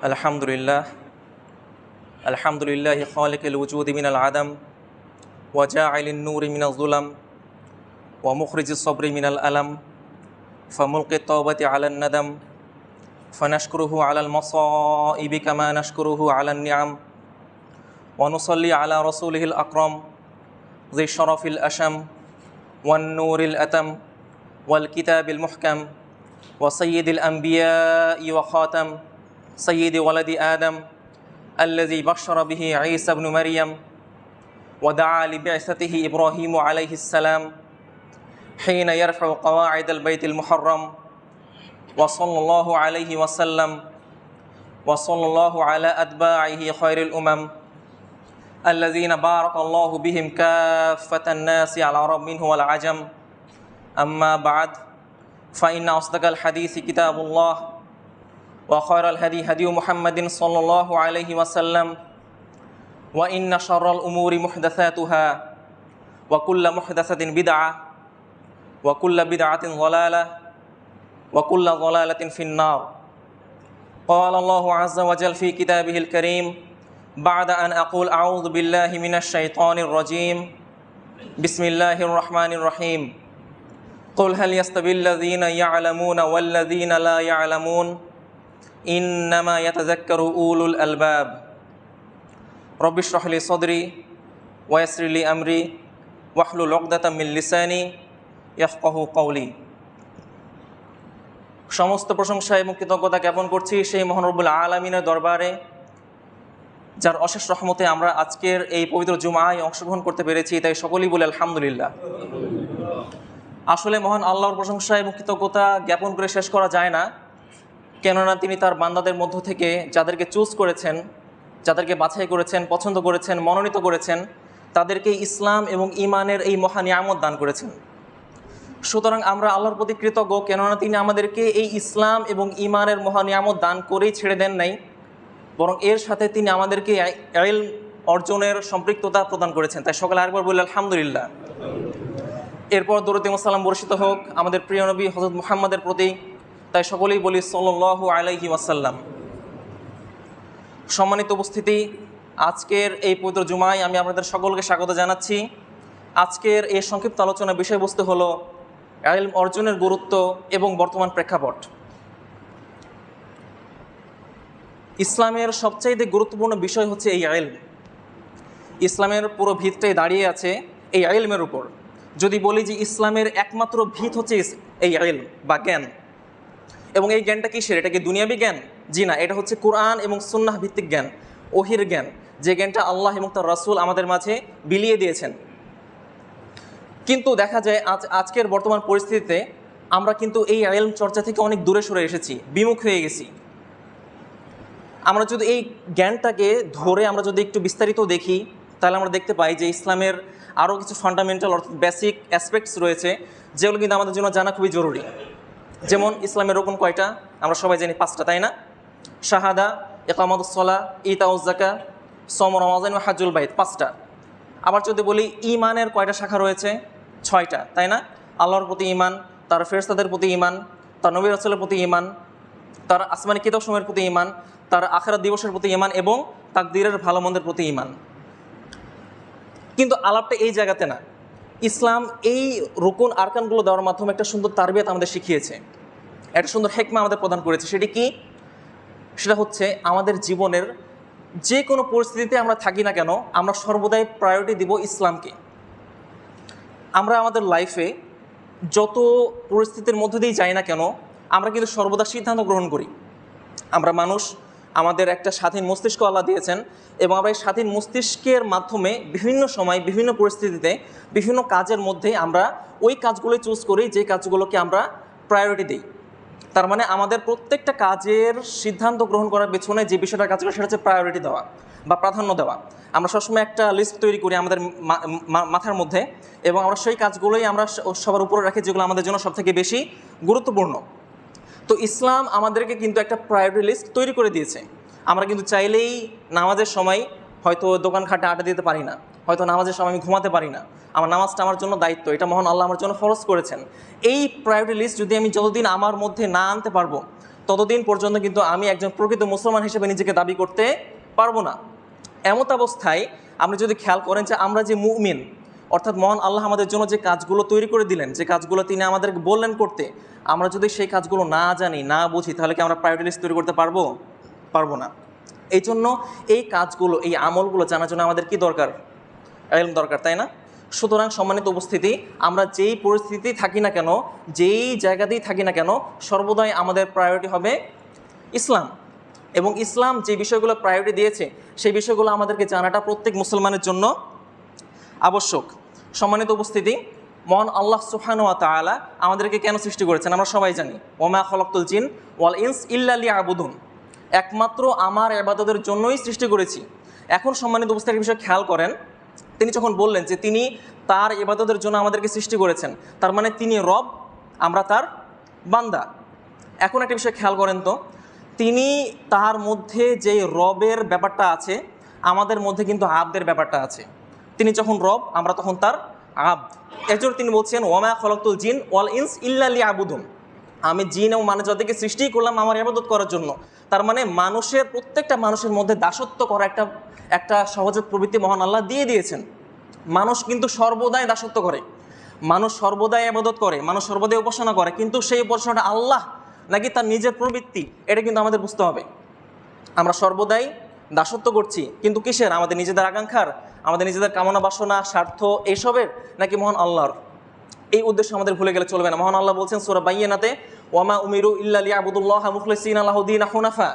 আলহামদুলিল্লাহ খালিকিল ওজুদি মিনাল আদম ওয়া জাইলিন নূরি মিনাজ যুলাম ওয়া মুখরিজিস সবরি মিনাল আলাম ফামুলকিত তাওবাতি আলান নাদাম ফানাশকুরুহু আলাল মাসাইবি কামা নাশকুরুহু আলান নিআম ওয়া নুসাল্লি আলা রাসূলিহিল আকরাম ذي الشرف الأشم والنور الأتم والكتاب المحكم وسيد الأنبياء وخاتم سيد ولد آدم الذي بشر به عيسى بن مريم ودعا لبعثته إبراهيم عليه السلام حين يرفع قواعد البيت المحرم وصلى الله عليه وسلم وصلى الله على أتباعه خير الأمم الذين بارك الله بهم كافة الناس على العرب منه والعجم أما بعد فإن أصدق الحديث كتاب الله وخير الهدي هدي محمد صلى الله عليه وسلم وإن شر الأمور محدثاتها وكل محدثة بدعة وكل بدعة ضلالة وكل ضلالة في النار قال الله عز وجل في كتابه الكريم بعد أن أقول أعوذ بالله من الشيطان الرجيم بسم الله الرحمن الرحيم قل هل يستوي الذين يعلمون والذين لا يعلمون إنما يتذكر أولو الألباب رب اشرح لي صدري ويسر لي أمري واحلل عقدة من لساني يفقهوا قولي সমস্ত প্রশংসা এবং কৃতজ্ঞতা জ্ঞাপন করছি সেই মহান রব্বুল আলামিনের দরবারে, যার অশেষ রহমতে আমরা আজকের এই পবিত্র জুমায় অংশগ্রহণ করতে পেরেছি, তাই সকলেই বলে আলহামদুলিল্লাহ। আসলে মহান আল্লাহর প্রশংসা এবং কৃতজ্ঞতা জ্ঞাপন করে শেষ করা যায় না, কেননা তিনি তার বান্দাদের মধ্য থেকে যাদেরকে চুজ করেছেন, যাদেরকে বাছাই করেছেন, পছন্দ করেছেন, মনোনীত করেছেন, তাদেরকে ইসলাম এবং ঈমানের এই মহা নিয়ামত দান করেছেন। সুতরাং আমরা আল্লাহর প্রতি কৃতজ্ঞ, কেননা তিনি আমাদেরকে এই ইসলাম এবং ঈমানের মহা নিয়ামত দান করেই ছেড়ে দেন নাই, বরং এর সাথে তিনি আমাদেরকে ইলম অর্জনের সম্পৃক্ততা প্রদান করেছেন। তাই সকালে আরেকবার বললে আলহামদুলিল্লাহ। এরপর দরুদ এবং সালাম বর্ষিত হোক আমাদের প্রিয় নবী হযরত মুহাম্মাদের প্রতি, তাই সকলেই বলি সাল্লাল্লাহু আলাইহি ওয়াসাল্লাম। সম্মানিত উপস্থিতি, আজকের এই পবিত্র জুমায় আমি আপনাদের সকলকে স্বাগত জানাচ্ছি। আজকের এই সংক্ষিপ্ত আলোচনার বিষয়বস্তু হলো ইলম অর্জনের গুরুত্ব এবং বর্তমান প্রেক্ষাপট। ইসলামের সবচাইতে গুরুত্বপূর্ণ বিষয় হচ্ছে এই ইলম। ইসলামের পুরো ভিতটাই দাঁড়িয়ে আছে এই ইলমের উপর। যদি বলি যে ইসলামের একমাত্র ভিত হচ্ছে এই ইলম বা জ্ঞান, এবং এই জ্ঞানটা কিসের? এটা কি দুনিয়াবি জ্ঞান? জি না, এটা হচ্ছে কুরআন এবং সুন্নাহ ভিত্তিক জ্ঞান, ওহির জ্ঞান, যে জ্ঞানটা আল্লাহ এবং তার রাসূল আমাদের মাঝে বিলিয়ে দিয়েছেন। কিন্তু দেখা যায় আজকের বর্তমান পরিস্থিতিতে আমরা কিন্তু এই ইলম চর্চা থেকে অনেক দূরে সরে এসেছি, বিমুখ হয়ে গেছি। আমরা যদি এই জ্ঞানটাকে ধরে আমরা যদি একটু বিস্তারিত দেখি, তাহলে আমরা দেখতে পাই যে ইসলামের আরও কিছু ফান্ডামেন্টাল অর্থাৎ বেসিক অ্যাসপেক্টস রয়েছে, যেগুলো কিন্তু আমাদের জন্য জানা খুবই জরুরি। যেমন ইসলামের রুকন কয়টা? আমরা সবাই জানি 5টা, তাই না? শাহাদা, ইকামাতুস সালাহ, ইতাউজ যাকাত, সওম রমাদান ও হজ্জুল বাইত, 5টা। আবার যদি বলি ঈমানের কয়টা শাখা রয়েছে? 6টা, তাই না? আল্লাহর প্রতি ঈমান, তার ফেরেশতাদের প্রতি ঈমান, তার নবী রাসূলের প্রতি ঈমান, তার আসমানি কিতাবসমূহের প্রতি ঈমান, তার আখিরাত দিবসের প্রতি ঈমান এবং তাকদীরের ভালো মন্দের প্রতি ঈমান। কিন্তু আলাপটা এই জায়গাতে না। ইসলাম এই রুকুন আরকানগুলো দেওয়ার মাধ্যমে একটা সুন্দর তারবিয়াত আমাদের শিখিয়েছে, একটা সুন্দর হিকমা আমাদের প্রদান করেছে। সেটি কি? সেটা হচ্ছে আমাদের জীবনের যে কোনো পরিস্থিতিতে আমরা থাকি না কেন, আমরা সর্বদাই প্রায়োরিটি দিব ইসলামকে। আমরা আমাদের লাইফে যত পরিস্থিতির মধ্য দিয়েই যাই না কেন, আমরা কিন্তু সর্বদা সিদ্ধান্ত গ্রহণ করি। আমরা মানুষ, আমাদের একটা স্বাধীন মস্তিষ্ক আল্লাহ দিয়েছেন, এবং আমরা এই স্বাধীন মস্তিষ্কের মাধ্যমে বিভিন্ন সময় বিভিন্ন পরিস্থিতিতে বিভিন্ন কাজের মধ্যে আমরা ওই কাজগুলোই চুজ করি যে কাজগুলোকে আমরা প্রায়োরিটি দিই। তার মানে আমাদের প্রত্যেকটা কাজের সিদ্ধান্ত গ্রহণ করার পেছনে যে বিষয়টা কাজ করে সেটা হচ্ছে প্রায়োরিটি দেওয়া বা প্রাধান্য দেওয়া। আমরা সবসময় একটা লিস্ট তৈরি করি আমাদের মাথার মধ্যে, এবং আমরা সেই কাজগুলোই আমরা সবার উপরে রাখি যেগুলো আমাদের জন্য সবথেকে বেশি গুরুত্বপূর্ণ। তো ইসলাম আমাদেরকে কিন্তু একটা প্রায়োরিটি লিস্ট তৈরি করে দিয়েছে। আমরা কিন্তু চাইলেই নামাজের সময় হয়তো দোকান খাটে আড্ডা দিতে পারি না, হয়তো নামাজের সময় আমি ঘুমাতে পারি না, আমার নামাজটা আমার জন্য দায়িত্ব, এটা মহান আল্লাহ আমার জন্য ফরজ করেছেন। এই প্রায়োরিটি লিস্ট যদি আমি যতদিন আমার মধ্যে না আনতে পারবো, ততদিন পর্যন্ত কিন্তু আমি একজন প্রকৃত মুসলমান হিসেবে নিজেকে দাবি করতে পারবো না। এমত অবস্থায় আপনি যদি খেয়াল করেন যে আমরা যে মুমিন, অর্থাৎ মহান আল্লাহ আমাদের জন্য যে কাজগুলো তৈরি করে দিলেন, যে কাজগুলো তিনি আমাদেরকে বললেন করতে, আমরা যদি সেই কাজগুলো না জানি, না বুঝি, তাহলে কি আমরা প্রায়োরিটি লিস্ট তৈরি করতে পারবো না। এই জন্য এই কাজগুলো, এই আমলগুলো জানার জন্য আমাদের কি দরকার? ইলম দরকার, তাই না? সুতরাং সম্মানিত উপস্থিতি, আমরা যেই পরিস্থিতি থাকি না কেন, যেই জায়গাতেই থাকি না কেন, সর্বদাই আমাদের প্রায়োরিটি হবে ইসলাম। এবং ইসলাম যে বিষয়গুলো প্রায়োরিটি দিয়েছে সেই বিষয়গুলো আমাদেরকে জানাটা প্রত্যেক মুসলমানের জন্য আবশ্যক। সম্মানিত উপস্থিতি, মহান আল্লাহ সুবহানাহু ওয়া তাআলা আমাদেরকে কেন সৃষ্টি করেছেন আমরা সবাই জানি। ওমা খলাকতুল জিন ওয়াল ইনস ইল্লা লিয়াবুদুন, একমাত্র আমার ইবাদতের জন্যই সৃষ্টি করেছি। এখন সম্মানিত উপস্থিতির বিষয় খেয়াল করেন, তিনি যখন বললেন যে তিনি তার ইবাদতের জন্য আমাদেরকে সৃষ্টি করেছেন, তার মানে তিনি রব, আমরা তার বান্দা। এখন একটা বিষয় খেয়াল করেন তো, তিনি তার মধ্যে যে রবের ব্যাপারটা আছে, আমাদের মধ্যে কিন্তু আবদের ব্যাপারটা আছে। তিনি যখন রব, আমরা তখন তার আবদ। এজন্য তিনি বলছেন ওয়ামা খলাকতুল জিন ওয়াল ইনস ইল্লা লিয়াবুদুন, আমি জিন এবং মানব জাতিকে সৃষ্টি করলাম আমার ইবাদত করার জন্য। তার মানে প্রত্যেকটা মানুষের মধ্যে দাসত্ব করা একটা সহজাত প্রবৃত্তি মহান আল্লাহ দিয়ে দিয়েছেন। মানুষ কিন্তু সর্বদাই দাসত্ব করে, মানুষ সর্বদাই ইবাদত করে, মানুষ সর্বদাই উপাসনা করে, কিন্তু সেই উপাসনাটা আল্লাহ নাকি তার নিজের প্রবৃত্তি, এটা কিন্তু আমাদের বুঝতে হবে। আমরা সর্বদাই দাসত্ব করছি, কিন্তু কিসের? আমাদের নিজেদের আকাঙ্ক্ষার, আমাদের নিজেদের কামনা বাসনা, স্বার্থ, এইসবের, নাকি মহান আল্লাহর? এই উদ্দেশ্য আমাদের ভুলে গেলে চলবে না। মহান আল্লাহ বলছেন সূরা বাইয়িনাতে, ওয়ামা উমিরু ইল্লা লিয়াবুদুল্লাহা মুখলিসিনা লাহু দীনা হুনাফা,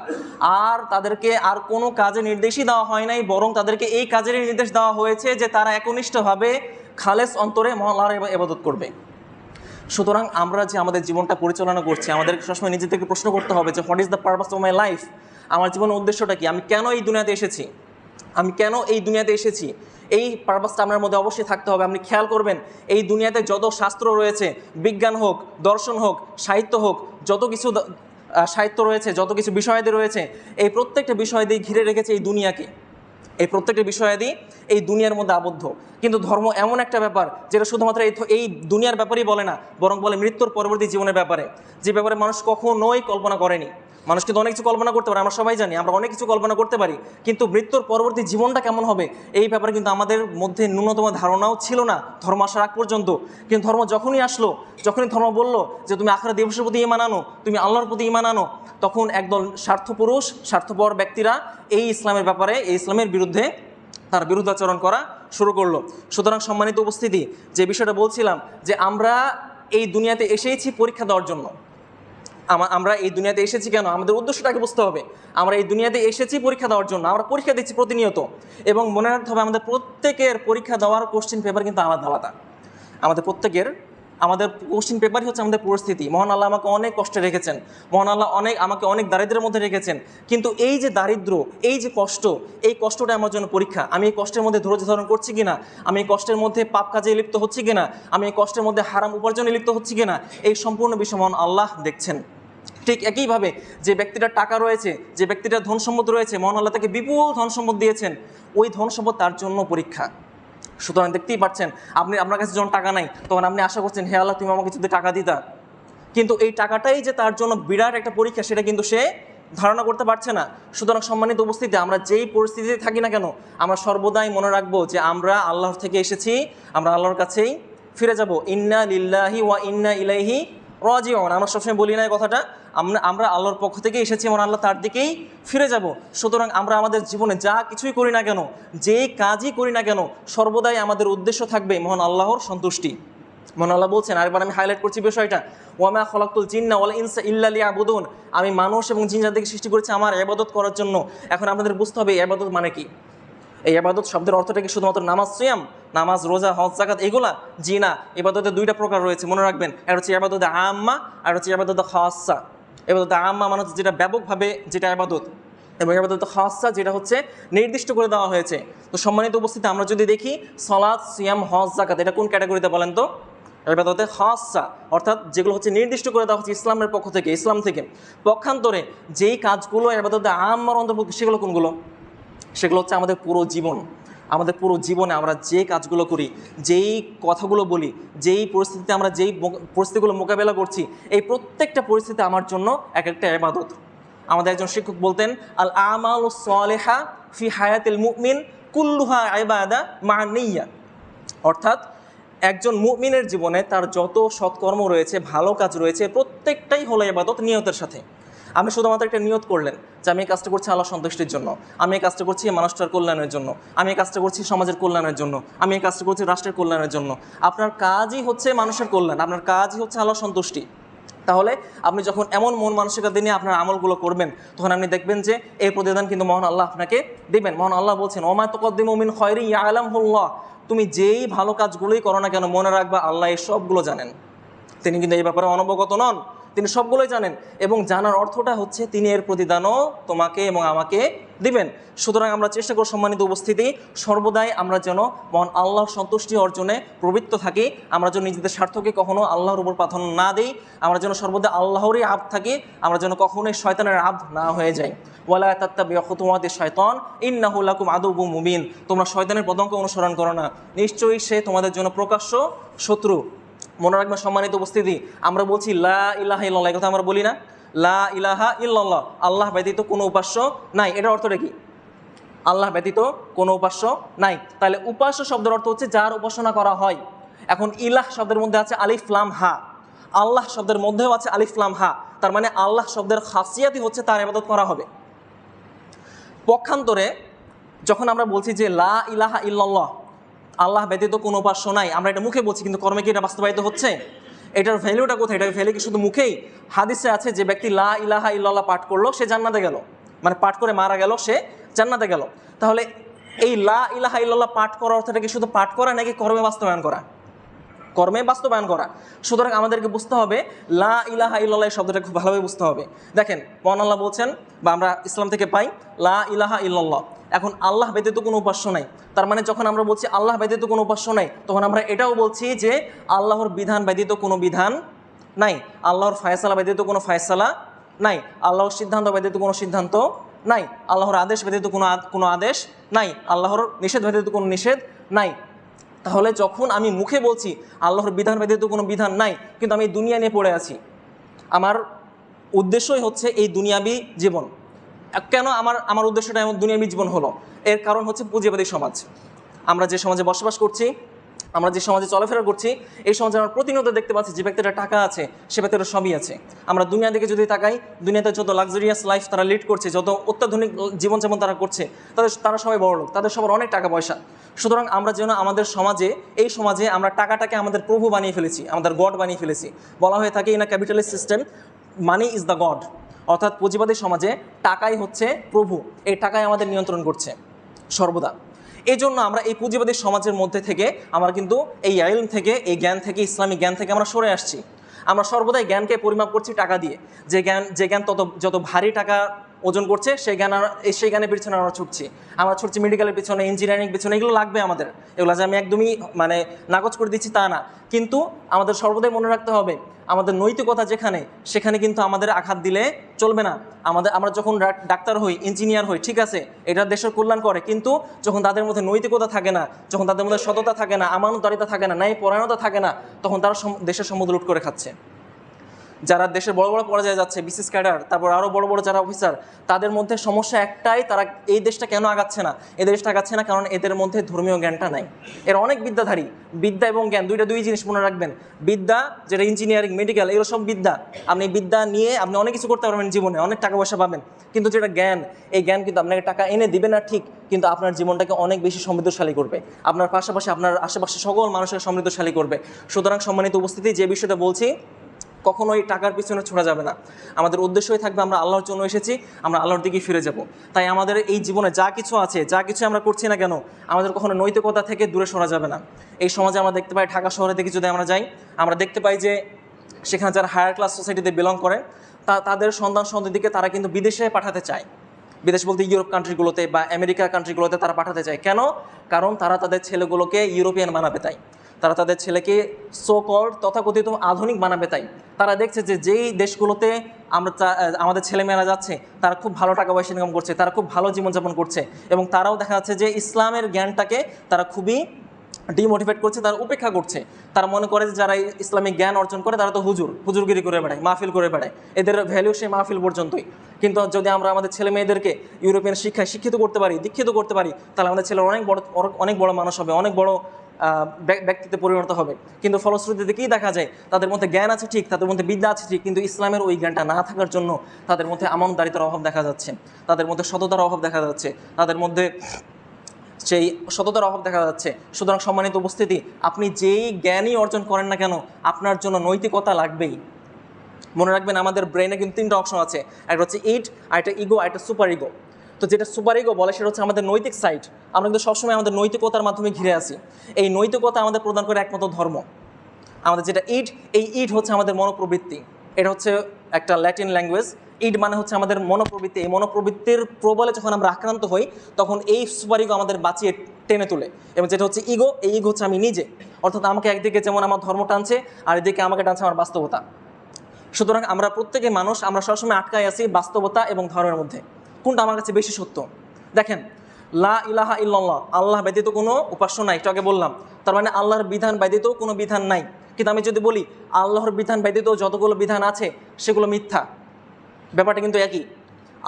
আর তাদেরকে আর কোনো কাজে নির্দেশই দেওয়া হয় নাই, বরং তাদেরকে এই কাজেরই নির্দেশ দেওয়া হয়েছে যে তারা একনিষ্ঠভাবে খালেস অন্তরে মহান আল্লাহর ইবাদত করবে। সুতরাং আমরা যে আমাদের জীবনটা পরিচালনা করছি, আমাদেরকে সবসময় নিজেদেরকে প্রশ্ন করতে হবে যে what is the purpose of my life, আমার জীবনের উদ্দেশ্যটা কি, আমি কেন এই দুনিয়াতে এসেছি, এই পারপাসটা আপনার মধ্যে অবশ্যই থাকতে হবে। আপনি খেয়াল করবেন, এই দুনিয়াতে যত শাস্ত্র রয়েছে, বিজ্ঞান হোক, দর্শন হোক, সাহিত্য হোক, যত কিছু সাহিত্য রয়েছে, যত কিছু বিষয়াদি রয়েছে, এই প্রত্যেকটা বিষয় দিয়ে ঘিরে রেখেছে এই দুনিয়াকে, এই প্রত্যেকটা বিষয়াদি এই দুনিয়ার মধ্যে আবদ্ধ। কিন্তু ধর্ম এমন একটা ব্যাপার যেটা শুধুমাত্র এই দুনিয়ার ব্যাপারেই বলে না, বরং বলে মৃত্যুর পরবর্তী জীবনের ব্যাপারে, যে ব্যাপারে মানুষ কখনোই কল্পনা করেনি। মানুষ কিন্তু অনেক কিছু কল্পনা করতে পারে, আমরা সবাই জানি, আমরা অনেক কিছু কল্পনা করতে পারি, কিন্তু মৃত্যুর পরবর্তী জীবনটা কেমন হবে এই ব্যাপারে কিন্তু আমাদের মধ্যে ন্যূনতম ধারণাও ছিল না ধর্ম আসার আগ পর্যন্ত। কিন্তু ধর্ম যখনই আসলো, যখনই ধর্ম বলল যে তুমি আখিরাত দিবসের প্রতি ঈমান আনো, তুমি আল্লাহর প্রতি ঈমান আনো, তখন একদল স্বার্থপুরুষ, স্বার্থপর ব্যক্তিরা এই ইসলামের ব্যাপারে, এই ইসলামের বিরুদ্ধে তার বিরুদ্ধাচরণ করা শুরু করলো। সুতরাং সম্মানিত উপস্থিতি, যে বিষয়টা বলছিলাম যে আমরা এই দুনিয়াতে এসেইছি পরীক্ষা দেওয়ার জন্য। আমরা এই দুনিয়াতে এসেছি কেন, আমাদের উদ্দেশ্যটাকে বুঝতে হবে। আমরা এই দুনিয়াতে এসেছি পরীক্ষা দেওয়ার জন্য, আমরা পরীক্ষা দিচ্ছি প্রতিনিয়ত। এবং মনে রাখতে হবে আমাদের প্রত্যেকের পরীক্ষা দেওয়ার কোশ্চেন পেপার কিন্তু আলাদা আলাদা। আমাদের কোশ্চেন পেপারই হচ্ছে আমাদের পরিস্থিতি। মহান আল্লাহ আমাকে অনেক কষ্টে রেখেছেন, মহান আল্লাহ আমাকে অনেক দারিদ্র্যের মধ্যে রেখেছেন, কিন্তু এই যে দারিদ্র্য, এই যে কষ্ট, এই কষ্টটা আমার জন্য পরীক্ষা। আমি এই কষ্টের মধ্যে ধৈর্য ধারণ করছি কিনা, আমি এই কষ্টের মধ্যে পাপ কাজে লিপ্ত হচ্ছি কিনা, আমি এই কষ্টের মধ্যে হারাম উপার্জনে লিপ্ত হচ্ছি কিনা, এই সম্পূর্ণ বিষয় মহান আল্লাহ দেখছেন। ঠিক একইভাবে যে ব্যক্তিটার টাকা রয়েছে, যে ব্যক্তিটার ধন সম্পদ রয়েছে, মহান আল্লাহ তাকে বিপুল ধন সম্পদ দিয়েছেন, ওই ধন সম্পদ তার জন্য পরীক্ষা। সুতরাং দেখতেই পাচ্ছেন, আপনার কাছে যখন টাকা নাই, তখন আপনি আশা করছেন হে আল্লাহ তুমি আমাকে যদি টাকা দিতা, কিন্তু এই টাকাটাই যে তার জন্য বিরাট একটা পরীক্ষা, সেটা কিন্তু সে ধারণা করতে পারছে না। সুতরাং সম্মানিত উপস্থিতি, আমরা যেই পরিস্থিতিতে থাকি না কেন, আমরা সর্বদাই মনে রাখবো যে আমরা আল্লাহর থেকে এসেছি, আমরা আল্লাহর কাছেই ফিরে যাব। ইন্না লিল্লাহি ওয়া ইন্না ইলাইহি রাজিউন, আমরা সবসময় বলি না এই কথাটা, আমরা আল্লাহর পক্ষ থেকে এসেছি, আমরা আল্লাহ তার দিকেই ফিরে যাব। সুতরাং আমরা আমাদের জীবনে যা কিছুই করি না কেন, যেই কাজই করি না কেন, সর্বদাই আমাদের উদ্দেশ্য থাকবে মহান আল্লাহর সন্তুষ্টি। মহান আল্লাহ বলছেন, আরেকবার আমি হাইলাইট করছি বিষয়টা, ওয়ামা খলাকতুল জিন্না ওয়াল ইনসা ইল্লা লিয়াবুদুন, আমি মানুষ এবং জিন জাতিকে সৃষ্টি করেছি আমার ইবাদত করার জন্য। এখন আপনাদের বুঝতে হবে ইবাদত মানে কি। এই ইবাদত শব্দের অর্থটা কি শুধুমাত্র নামাজ, সিয়াম, নামাজ, রোজা, হজ, যাকাত এগুলা? জি না, ইবাদতের দুইটা প্রকার রয়েছে, মনে রাখবেন। একটা হচ্ছে ইবাদতে আম্মা, আর হচ্ছে ইবাদতে খাসা। ইবাদতে আম্মা মানে হচ্ছে যেটা ব্যাপকভাবে যেটা ইবাদত, এবং ইবাদতে খাসা যেটা হচ্ছে নির্দিষ্ট করে দেওয়া হয়েছে। তো সম্মানিত উপস্থিতি, আমরা যদি দেখি সালাত, সিয়াম, হজ, যাকাত, এটা কোন ক্যাটাগরিতে বলেন তো? ইবাদতে খাসা, অর্থাৎ যেগুলো হচ্ছে নির্দিষ্ট করে দেওয়া হচ্ছে ইসলামের পক্ষ থেকে, ইসলাম থেকে। পক্ষান্তরে যেই কাজগুলো ইবাদতে আম্মার অন্তর্ভুক্ত, সেগুলো কোনগুলো? সেগুলো হচ্ছে আমাদের পুরো জীবন, আমাদের পুরো জীবনে আমরা যে কাজগুলো করি, যেই কথাগুলো বলি, যেই পরিস্থিতিতে আমরা যেই পরিস্থিতিগুলো মোকাবেলা করছি, এই প্রত্যেকটা পরিস্থিতি আমার জন্য এক একটা ইবাদত। আমাদের একজন শিক্ষক বলতেন, আল আমালুস সালিহা ফি হায়াতিল মুমিন কুল্লুহা ইবাদা মা নিয়্যা। অর্থাৎ একজন মুমিনের জীবনে তার যত সৎকর্ম রয়েছে, ভালো কাজ রয়েছে, প্রত্যেকটাই হলো ইবাদত নিয়তের সাথে। আপনি শুধুমাত্র একটা নিয়ত করলেন যে আমি এই কাজটা করছি আল্লাহ সন্তুষ্টির জন্য, আমি এই কাজটা করছি মানুষটার কল্যাণের জন্য, আমি এই কাজটা করছি সমাজের কল্যাণের জন্য, আমি এই কাজটা করছি রাষ্ট্রের কল্যাণের জন্য। আপনার কাজই হচ্ছে মানুষের কল্যাণ, আপনার কাজই হচ্ছে আল্লাহ সন্তুষ্টি। তাহলে আপনি যখন এমন মন মানসিকতা নিয়ে আপনার আমলগুলো করবেন, তখন আপনি দেখবেন যে এই প্রতিদান কিন্তু মহান আল্লাহ আপনাকে দেবেন। মহান আল্লাহ বলছেন, ওমা তুকদ্দিমু মিন খায়রিন ইয়ালামহুল্লাহ, তুমি যেই ভালো কাজগুলোই করো না কেন মনে রাখবা আল্লাহ এই সবগুলো জানেন। তিনি কিন্তু এই ব্যাপারে অনবগত নন, তিনি সবগুলোই জানেন, এবং জানার অর্থটা হচ্ছে তিনি এর প্রতিদানও তোমাকে এবং আমাকে দিবেন। সুতরাং আমরা চেষ্টা করি সম্মানিত উপস্থিতি, সর্বদাই আমরা যেন মহান আল্লাহর সন্তুষ্টি অর্জনে প্রবৃত্ত থাকি। আমরা যেন নিজেদের স্বার্থকে কখনো আল্লাহর উপর প্রাধান্য না দিই, আমরা যেন সর্বদা আল্লাহরই আব্দ থাকি, আমরা যেন কখনোই শয়তানের আব্দ না হয়ে যাই। ওয়ালা তাত্তাবিউ খুতুওয়াতিশ শায়তান ইন্নাহু লাকুম আদুউম মুবিন, তোমরা শয়তানের পদঙ্ক অনুসরণ করো না, নিশ্চয়ই সে তোমাদের জন্য প্রকাশ্য শত্রু। মনে রাখবেন সম্মানিত উপস্থিতি, আমরা বলছি লা ইলাহা ইল্লাল্লাহ, এই কথা আমরা বলি না? লা ইলাহা ইল্লাল্লাহ, আল্লাহ ব্যতীত কোনো উপাস্য নাই। এটার অর্থটা কি? আল্লাহ ব্যতীত কোনো উপাস্য নাই। তাহলে উপাস্য শব্দের অর্থ হচ্ছে যার উপাসনা করা হয়। এখন ইলাহ শব্দের মধ্যে আছে আলিফ লাম হা, আল্লাহ শব্দের মধ্যেও আছে আলিফ লাম হা, তার মানে আল্লাহ শব্দের খাসিয়াতই হচ্ছে তার ইবাদত করা হবে। পক্ষান্তরে যখন আমরা বলছি যে লা ইলাহা ইল্লাল্লাহ, আল্লাহ ব্যতীত কোনো উপাস্য নাই, আমরা এটা মুখে বলছি, কিন্তু কর্মে কি এটা বাস্তবায়িত হচ্ছে? এটার ভ্যালুটা কোথায়? এটার ভ্যালু কি শুধু মুখেই? হাদিসে আছে যে ব্যক্তি লা ইলাহা ইল্লাল্লাহ পাঠ করলো সে জান্নাতে গেল, মানে পাঠ করে মারা গেল সে জান্নাতে গেল। তাহলে এই লা ইলাহা ইল্লাল্লাহ পাঠ করার অর্থটা কি শুধু পাঠ করা নাকি কর্মে বাস্তবায়ন করা? কর্মে বাস্তবায়ন করা। সুতরাং আমাদেরকে বুঝতে হবে লা ইলাহা ইল্লাল্লাহ শব্দটা খুব ভালোভাবে বুঝতে হবে। দেখেন মহান আল্লাহ বলছেন, বা আমরা ইসলাম থেকে পাই লা ইলাহা ইল্লাল্লাহ, এখন আল্লাহ ব্যতীত কোনো উপাস্য নাই। তার মানে যখন আমরা বলছি আল্লাহ ব্যতীত কোনো উপাস্য নাই, তখন আমরা এটাও বলছি যে আল্লাহর বিধান ব্যতীত কোনো বিধান নাই, আল্লাহর ফায়সালা ব্যতীত কোনো ফায়সালা নাই, আল্লাহর সিদ্ধান্ত ব্যতীত কোনো সিদ্ধান্ত নাই, আল্লাহর আদেশ ব্যতীত কোনো আদেশ নাই, আল্লাহর নিষেধ ব্যতীত কোনো নিষেধ নাই। তাহলে যখন আমি মুখে বলছি আল্লাহর বিধান ব্যতীত কোনো বিধান নাই, কিন্তু আমি দুনিয়া নিয়ে পড়ে আছি, আমার উদ্দেশ্যই হচ্ছে এই দুনিয়াবি জীবন। কেন আমার উদ্দেশ্যটা এমন দুনিয়াবি জীবন হলো? এর কারণ হচ্ছে পুঁজিবাদী সমাজ। আমরা যে সমাজে বসবাস করছি, আমরা যে সমাজে চলাফেরা করছি, এই সমাজে আমরা প্রতিনিয়ত দেখতে পাচ্ছি যে ব্যক্তিরা টাকা আছে সে ব্যক্তিরা সবই আছে। আমরা দুনিয়া দিকে যদি তাকাই, দুনিয়াতে যত লাক্সারিয়াস লাইফ তারা লিড করছে, যত অত্যাধুনিক জীবনযাপন তারা করছে, তারা সবাই বড় লোক, তাদের সবার অনেক টাকা পয়সা। সুতরাং আমরা যেন আমাদের সমাজে, এই সমাজে আমরা টাকাটাকে আমাদের প্রভু বানিয়ে ফেলেছি, আমাদের গড বানিয়ে ফেলেছি। বলা হয়ে থাকে in a capitalist system money is the god, অর্থাৎ পুঁজিবাদী সমাজে টাকাই হচ্ছে প্রভু, এই টাকাই আমাদের নিয়ন্ত্রণ করছে সর্বদা। এই জন্য আমরা এই পুঁজিবাদী সমাজের মধ্যে থেকে আমরা কিন্তু এই ইলম থেকে, এই জ্ঞান থেকে, ইসলামিক জ্ঞান থেকে আমরা সরে আসছি। আমরা সর্বদাই জ্ঞানকে পরিমাপ করছি টাকা দিয়ে। যে জ্ঞান যত ভারী টাকা ওজন করছে সেই জ্ঞানের পিছনে আমরা ছুটছি মেডিকেলের পিছনে, ইঞ্জিনিয়ারিং পিছনে। এগুলো লাগবে আমাদের, এগুলো যে আমি একদমই নাকচ করে দিচ্ছি তা না, কিন্তু আমাদের সর্বদাই মনে রাখতে হবে আমাদের নৈতিকতা যেখানে, সেখানে কিন্তু আমাদের আঘাত দিলে চলবে না। আমরা যখন ডাক্তার হই, ইঞ্জিনিয়ার হই, ঠিক আছে, এটা দেশের কল্যাণ করে, কিন্তু যখন তাদের মধ্যে নৈতিকতা থাকে না, যখন তাদের মধ্যে সততা থাকে না, আমানতদারিতা থাকে না, ন্যায় পরায়ণতা থাকে না, তখন তারা দেশের সম্পদ লুট করে খাচ্ছে। যারা দেশের বড় বড় পর্যায়ে যাচ্ছে, বিসিএস ক্যাডার, তারপর আরও বড় বড় যারা অফিসার, তাদের মধ্যে সমস্যা একটাই, তারা এই দেশটা কেন আগাচ্ছে না? এই দেশটা আগাচ্ছে না কারণ এদের মধ্যে ধর্মীয় জ্ঞানটা নাই। এরা অনেক বিদ্যাধারী, বিদ্যা এবং জ্ঞান দুই জিনিস মনে রাখবেন। বিদ্যা যেটা ইঞ্জিনিয়ারিং, মেডিকেল, এগুলো সব বিদ্যা। আপনি বিদ্যা নিয়ে আপনি অনেক কিছু করতে পারবেন জীবনে, অনেক টাকা পয়সা পাবেন, কিন্তু যেটা জ্ঞান, এই জ্ঞান কিন্তু আপনাকে টাকা এনে দিবে না ঠিক, কিন্তু আপনার জীবনটাকে অনেক বেশি সমৃদ্ধশালী করবে, আপনার পাশাপাশি আপনার আশেপাশে সকল মানুষের সমৃদ্ধশালী করবে। সুতরাং সম্মানিত উপস্থিতি, যে বিষয়টা বলছি, কখনোই টাকার পিছনে ছোড়া যাবে না। আমাদের উদ্দেশ্যই থাকবে আমরা আল্লাহর জন্য এসেছি, আমরা আল্লাহর দিকে ফিরে যাব। তাই আমাদের এই জীবনে যা কিছু আছে, যা কিছু আমরা করছি না কেন, আমাদের কখনো নৈতিকতা থেকে দূরে সরা যাবে না। এই সমাজে আমরা দেখতে পাই, ঢাকা শহরের দিকে যদি আমরা যাই, আমরা দেখতে পাই যে সেখানে যারা হায়ার ক্লাস সোসাইটিতে বিলং করে, তাদের সন্তান সন্ততিকে তারা কিন্তু বিদেশে পাঠাতে চায়। বিদেশ বলতে ইউরোপ কান্ট্রিগুলোতে বা আমেরিকা কান্ট্রিগুলোতে তারা পাঠাতে চায়। কেন? কারণ তারা তাদের ছেলেগুলোকে ইউরোপিয়ান বানাবে, তাই তারা তাদের ছেলেকে সো কল্ড তথাকথিত আধুনিক বানাবে। তাই তারা দেখছে যে যেই দেশগুলোতে আমাদের ছেলেমেয়েরা যাচ্ছে, তারা খুব ভালো টাকা পয়সা ইনকাম করছে, তারা খুব ভালো জীবনযাপন করছে, এবং তারাও দেখা যাচ্ছে যে ইসলামের জ্ঞানটাকে তারা খুবই ডিমোটিভেট করছে, তারা উপেক্ষা করছে। তারা মনে করে যে যারা ইসলামিক জ্ঞান অর্জন করে তারা তো হুজুরগিরি করে বেড়ায়, মাহফিল করে বেড়ায়, এদের ভ্যালু সেই মাহফিল পর্যন্তই। কিন্তু যদি আমরা আমাদের ছেলে মেয়েদেরকে ইউরোপিয়ান শিক্ষায় শিক্ষিত করতে পারি, দীক্ষিত করতে পারি, তাহলে আমাদের ছেলেরা অনেক বড় মানুষ হবে, অনেক বড় ব্যক্তিতে পরিণত হবে। কিন্তু ফলশ্রুতিতে কী দেখা যায়, তাদের মধ্যে জ্ঞান আছে ঠিক, তাদের মধ্যে বিদ্যা আছে ঠিক, কিন্তু ইসলামের ওই জ্ঞানটা না থাকার জন্য তাদের মধ্যে আমানদারিতার অভাব দেখা যাচ্ছে, তাদের মধ্যে সততার অভাব দেখা যাচ্ছে, তাদের মধ্যে সেই সততার অভাব দেখা যাচ্ছে। সুতরাং সম্মানিত উপস্থিতি, আপনি যেই জ্ঞানই অর্জন করেন না কেন, আপনার জন্য নৈতিকতা লাগবেই। মনে রাখবেন, আমাদের ব্রেনে কিন্তু 3টা অপশন আছে, একটা হচ্ছে ইড, আরেকটা ইগো, আরেকটা সুপার ইগো। তো যেটা সুপার ইগো বলে সেটা হচ্ছে আমাদের নৈতিক সাইড। আমরা কিন্তু সবসময় আমাদের নৈতিকতার মাধ্যমে ঘিরে আসি। এই নৈতিকতা আমাদের প্রদান করে একমাত্র ধর্ম। আমাদের যেটা ইড, এই ইড হচ্ছে আমাদের মনোপ্রবৃত্তি। এটা হচ্ছে একটা ল্যাটিন ল্যাঙ্গুয়েজ। ইড মানে হচ্ছে আমাদের মনোপ্রবৃত্তি। এই মনোপ্রবৃত্তির প্রবলে যখন আমরা আক্রান্ত হই, তখন এই সুপার ইগো আমাদের বাঁচিয়ে টেনে তোলে। এবং যেটা হচ্ছে ইগো, এই ইগো হচ্ছে আমি নিজে, অর্থাৎ আমাকে একদিকে যেমন আমার ধর্ম টানছে, আর এদিকে আমাকে টানছে আমার বাস্তবতা। সুতরাং আমরা প্রত্যেকে মানুষ, আমরা সবসময় আটকায় আছি বাস্তবতা এবং ধর্মের মধ্যে। কোনটা আমার কাছে বেশি সত্য? দেখেন, লা ইলাহা ইল্লাল্লাহ, আল্লাহ ব্যতীত কোনো উপাস্য নাই, একটু আগে বললাম। তার মানে আল্লাহর বিধান ব্যতীত কোনো বিধান নাই। কিন্তু আমি যদি বলি আল্লাহর বিধান ব্যতীত যতগুলো বিধান আছে সেগুলো মিথ্যা, ব্যাপারটা কিন্তু একই।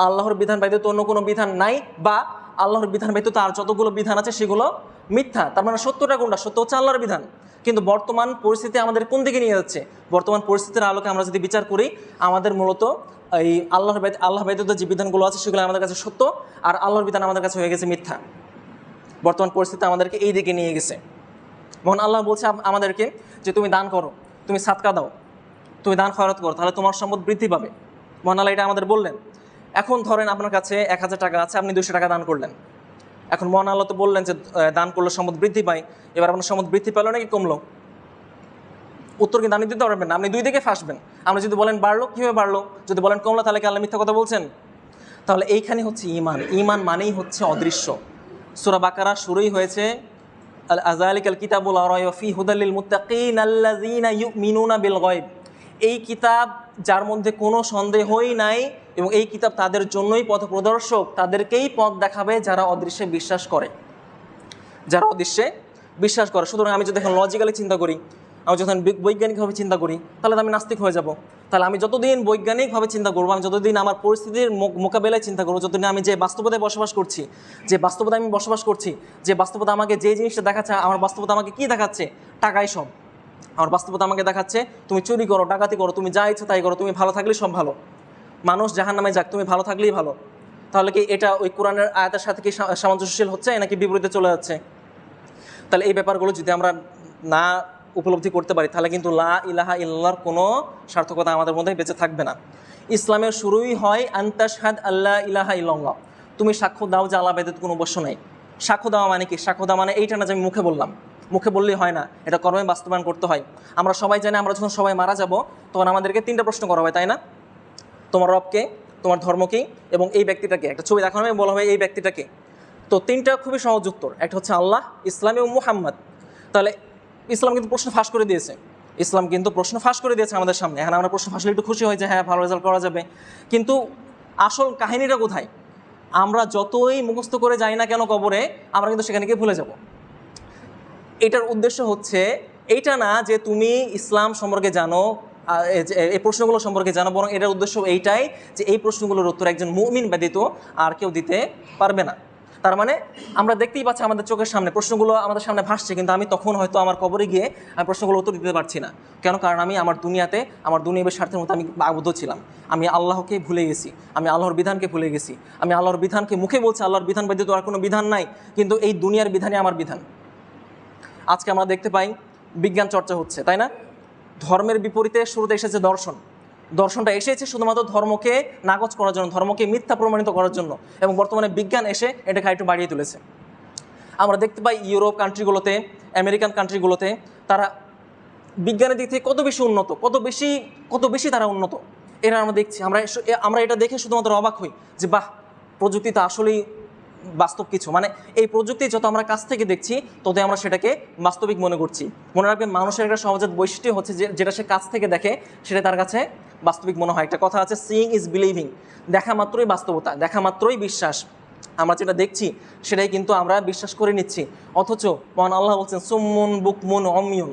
আল্লাহর বিধান ব্যতীত অন্য কোনো বিধান নাই, বা আল্লাহর বিধান ব্যতীত আর যতগুলো বিধান আছে সেগুলো মিথ্যা। তার মানে সত্যটা কোনটা? সত্য হচ্ছে আল্লাহর বিধান। কিন্তু বর্তমান পরিস্থিতি আমাদের কোন দিকে নিয়ে যাচ্ছে? বর্তমান পরিস্থিতির আলোকে আমরা যদি বিচার করি, আমাদের মূলত এই আল্লাহ ব্যতীত যে বিধানগুলো আছে সেগুলো আমাদের কাছে সত্য, আর আল্লাহর বিধান আমাদের কাছে হয়ে গেছে মিথ্যা। বর্তমান পরিস্থিতি আমাদেরকে এই দিকে নিয়ে গেছে। যখন আল্লাহ বলছে আমাদেরকে যে তুমি দান করো, তুমি সাদকা দাও, তুমি দান খয়রাত করো, তাহলে তোমার সম্পদ বৃদ্ধি পাবে। মহান আল্লাহ এটা আমাদের বললেন। এখন ধরেন আপনার কাছে 1000 টাকা আছে, আপনি 200 টাকা দান করলেন। এখন মহান আল্লাহ তো বললেন যে দান করলে সম্পদ বৃদ্ধি পায়। এবার আপনার সম্পদ বৃদ্ধি পেলো নাকি কমলো? উত্তর কিন্তু আপনি দিতে পারবেন না, আপনি দুই দিকে ফাঁসবেন। আপনি যদি বলেন বাড়লো, কীভাবে বাড়লো? যদি বলেন কমলো, তাহলে কি আল্লাহ মিথ্যা কথা বলছেন? তাহলে এইখানে হচ্ছে ঈমান। ঈমান মানেই হচ্ছে অদৃশ্য। সূরা বাকারা শুরুই হয়েছে আযালিকাল কিতাবুল লা রাইবা ফীহি হুদাল লিল মুত্তাকিন আল্লাযীনা ইউমিনুনা বিল গায়ব। এই কিতাব যার মধ্যে কোনো সন্দেহই নাই, এবং এই কিতাব তাদের জন্যই পথপ্রদর্শক, তাদেরকেই পথ দেখাবে যারা অদৃশ্যে বিশ্বাস করে, যারা অদৃশ্যে বিশ্বাস করে। সুতরাং আমি যদি এখন লজিক্যালি চিন্তা করি, আমি যখন বৈজ্ঞানিকভাবে চিন্তা করি, তাহলে তো আমি নাস্তিক হয়ে যাব। তাহলে আমি যতদিন বৈজ্ঞানিকভাবে চিন্তা করবো, আমি যতদিন আমার পরিস্থিতির মোকাবেলায় চিন্তা করবো, যতদিন আমি যে বাস্তবতায় বসবাস করছি, যে বাস্তবতায় আমি বসবাস করছি, যে বাস্তবতা আমাকে যে জিনিসটা দেখাচ্ছে, আমার বাস্তবতা আমাকে কী দেখাচ্ছে? টাকাই সব। আমার বাস্তবতা আমাকে দেখাচ্ছে তুমি চুরি করো, ডাকাতি করো, তুমি যা ইচ্ছা তাই করো, তুমি ভালো থাকলেই সব ভালো, মানুষ জাহান্নামে যাক, তুমি ভালো থাকলেই ভালো। তাহলে কি এটা ওই কোরআনের আয়াতের সাথে কি সামঞ্জস্যশীল হচ্ছে, নাকি বিপরীতে চলে যাচ্ছে? তাহলে এই ব্যাপারগুলো যদি আমরা না উপলব্ধি করতে পারি, তাহলে কিন্তু লা ইলাহা ইল্লাল্লাহর কোনো সার্থকতা আমাদের মধ্যে বেঁচে থাকবে না। ইসলামের শুরুই হয় আনতাশহাদ আল্লাহ ইলাহা ইল্লাল্লাহ, তুমি সাক্ষ্য দাও যে আল্লাহ ব্যতীত কোনো উপাস্য নাই। সাক্ষ্য দেওয়া মানে কি? সাক্ষ্য দেওয়া মানে এইটা না যে আমি মুখে বললাম, মুখে বললেই হয় না, এটা কর্মে বাস্তবায়ন করতে হয়। আমরা সবাই জানি, আমরা যখন সবাই মারা যাব, তখন আমাদেরকে 3টা প্রশ্ন করা হয়, তাই না? তোমার রবকে, তোমার ধর্ম কি, এবং এই ব্যক্তিটাকে। একটা ছবি দেখানো হবে, বলা হয় এই ব্যক্তিটাকে। তো 3টা খুবই সহজ উত্তর, একটা হচ্ছে আল্লাহ, ইসলাম এবং মুহাম্মদ। তাহলে ইসলাম কিন্তু প্রশ্ন ফাঁস করে দিয়েছে, ইসলাম কিন্তু প্রশ্ন ফাঁস করে দিয়েছে আমাদের সামনে। এখন আমরা প্রশ্ন ফাঁসলে একটু খুশি হয় যে হ্যাঁ ভালো রেজাল্ট করা যাবে, কিন্তু আসল কাহিনীটা কোথায়? আমরা যতই মুখস্থ করে যাই না কেন কবরে, আমরা কিন্তু সেখানে গিয়ে ভুলে যাব। এটার উদ্দেশ্য হচ্ছে এইটা না যে তুমি ইসলাম সম্পর্কে জানো, এই প্রশ্নগুলো সম্পর্কে জানো, বরং এটার উদ্দেশ্য এইটাই যে এই প্রশ্নগুলোর উত্তর একজন মুমিন ব্যতীত আর কেউ দিতে পারবে না। তার মানে আমরা দেখতেই পাচ্ছি আমাদের চোখের সামনে প্রশ্নগুলো আমাদের সামনে ভাসছে, কিন্তু আমি তখন হয়তো আমার কবরে গিয়ে আমি প্রশ্নগুলো উত্তর দিতে পারছি না। কেন? কারণ আমি আমার দুনিয়াতে, আমার দুনিয়ার স্বার্থের মতো আমি আবদ্ধ ছিলাম। আমি আল্লাহকে ভুলে গেছি, আমি আল্লাহর বিধানকে ভুলে গেছি। আমি আল্লাহর বিধানকে মুখে বলছি আল্লাহর বিধান ব্যতীত আর কোনো বিধান নাই, কিন্তু এই দুনিয়ার বিধানই আমার বিধান। আজকে আমরা দেখতে পাই বিজ্ঞান চর্চা হচ্ছে, তাই না? ধর্মের বিপরীতে শুরুতে এসেছে দর্শন। দর্শনটা এসেছে শুধুমাত্র ধর্মকে নাকচ করার জন্য, ধর্মকে মিথ্যা প্রমাণিত করার জন্য, এবং বর্তমানে বিজ্ঞান এসে এটাকে একটু বাড়িয়ে তুলেছে। আমরা দেখতে পাই ইউরোপ কান্ট্রিগুলোতে, আমেরিকান কান্ট্রিগুলোতে তারা বিজ্ঞানের দিক থেকে কত বেশি উন্নত, কত বেশি তারা উন্নত। এরা আমরা দেখছি, আমরা এটা দেখে শুধুমাত্র অবাক হই যে বাহ, প্রযুক্তি তো আসলেই বাস্তব কিছু। মানে এই প্রযুক্তি যত আমরা কাছ থেকে দেখছি, তত আমরা সেটাকে বাস্তবিক মনে করছি। মনে রাখবেন, মানুষের একটা সহজাত বৈশিষ্ট্য হচ্ছে যে যেটা সে কাছ থেকে দেখে সেটা তার কাছে বাস্তবিক মনে হয়। একটা কথা আছে, সিইং ইজ বিলিভিং, দেখা মাত্রই বাস্তবতা, দেখা মাত্রই বিশ্বাস। আমরা যেটা দেখছি সেটাই কিন্তু আমরা বিশ্বাস করে নিচ্ছি। অথচ মহান আল্লাহ বলছেন সুম্মুন বুকমুন অমিয়ুন,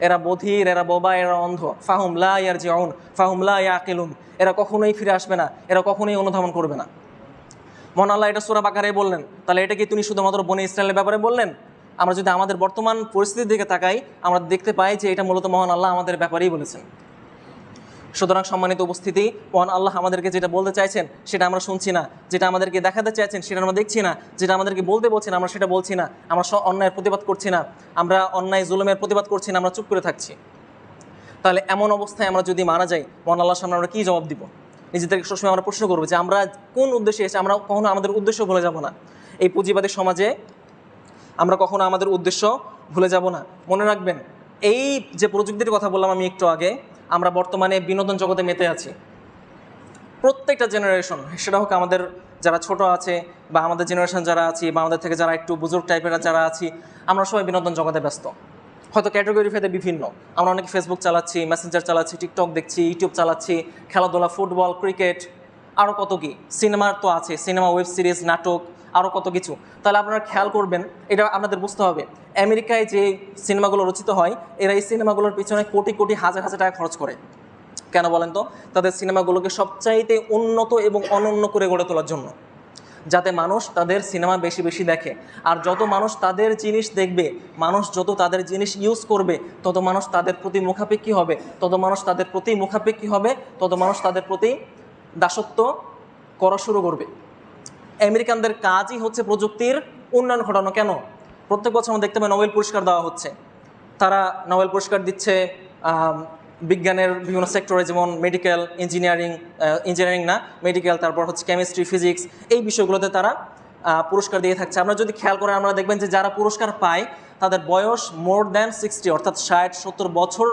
এরা বধির, এরা বোবা, এরা অন্ধ। ফাহুম লা ইয়ারজিউন ফাহুম লা ইয়াকিলুন, এরা কখনোই ফিরে আসবে না, এরা কখনোই অনুধাবন করবে না। মহান আল্লাহ এটা সূরা বাকারায় বললেন, তাহলে এটা কি তিনি শুধুমাত্র বনী ইসরায়েলের ব্যাপারে বললেন? আমরা যদি আমাদের বর্তমান পরিস্থিতির দিকে তাকাই, আমরা দেখতে পাই যে এটা মূলত মহান আল্লাহ আমাদের ব্যাপারেই বলেছেন। সুতরাং সম্মানিত উপস্থিতি, মহান আল্লাহ আমাদেরকে যেটা বলতে চাইছেন সেটা আমরা শুনছি না, যেটা আমাদেরকে দেখাতে চাইছেন সেটা আমরা দেখছি না, যেটা আমাদেরকে বলতে বলছেন আমরা সেটা বলছি না, আমরা অন্যায়ের প্রতিবাদ করছি না, আমরা অন্যায় জুলুমের প্রতিবাদ করছি না, আমরা চুপ করে থাকছি। তাহলে এমন অবস্থায় আমরা যদি মারা যাই, মহান আল্লাহর সামনে আমরা কী জবাব দিব? নিজেদেরকে সবসময় আমরা প্রশ্ন করবো যে আমরা কোন উদ্দেশ্যে এসে, আমরা কখনো আমাদের উদ্দেশ্য ভুলে যাব না। এই পুঁজিবাদী সমাজে আমরা কখনো আমাদের উদ্দেশ্য ভুলে যাব না। মনে রাখবেন, এই যে প্রযুক্তির কথা বললাম আমি একটু আগে, আমরা বর্তমানে বিনোদন জগতে মেতে আছি। প্রত্যেকটা জেনারেশন, সেটা হোক আমাদের যারা ছোট আছে বা আমাদের জেনারেশন যারা আছি বা আমাদের থেকে যারা একটু বুজুর্গ টাইপের যারা আছি, আমরা সবাই বিনোদন জগতে ব্যস্ত। হয়তো ক্যাটাগরি ভেদে বিভিন্ন, আমরা অনেকে ফেসবুক চালাচ্ছি, মেসেঞ্জার চালাচ্ছি, টিকটক দেখছি, ইউটিউব চালাচ্ছি, খেলাধুলা, ফুটবল, ক্রিকেট, আরও কত কি, সিনেমার তো আছে, সিনেমা, ওয়েব সিরিজ, নাটক, আরও কত কিছু। তাহলে আপনারা খেয়াল করবেন, এটা আপনাদের বুঝতে হবে, আমেরিকায় যে সিনেমাগুলো রচিত হয়, এরা এই সিনেমাগুলোর পিছনে কোটি কোটি হাজার হাজার টাকা খরচ করে। কেন বলেন তো? তাদের সিনেমাগুলোকে সবচাইতে উন্নত এবং অনন্য করে গড়ে তোলার জন্য, যাতে মানুষ তাদের সিনেমা বেশি বেশি দেখে। আর যত মানুষ তাদের জিনিস দেখবে, মানুষ যত তাদের জিনিস ইউজ করবে, তত মানুষ তাদের প্রতি মুখাপেক্ষী হবে, তত মানুষ তাদের প্রতি মুখাপেক্ষী হবে, তত মানুষ তাদের প্রতি দাসত্ব করা শুরু করবে। আমেরিকানদের কাজই হচ্ছে প্রযুক্তির উন্নয়ন ঘটানো। কেন? প্রত্যেক বছর আমরা দেখতে পাই নোবেল পুরস্কার দেওয়া হচ্ছে। তারা নোবেল পুরস্কার দিচ্ছে বিজ্ঞানের বিভিন্ন সেক্টরে, যেমন মেডিকেল, ইঞ্জিনিয়ারিং না, মেডিকেল, তারপর হচ্ছে কেমিস্ট্রি, ফিজিক্স, এই বিষয়গুলোতে তারা পুরস্কার দিয়ে থাকছে। আমরা যদি খেয়াল করেন, আমরা দেখবেন যে যারা পুরস্কার পায় তাদের বয়স মোর দ্যান 60, অর্থাৎ 60-70 বছর,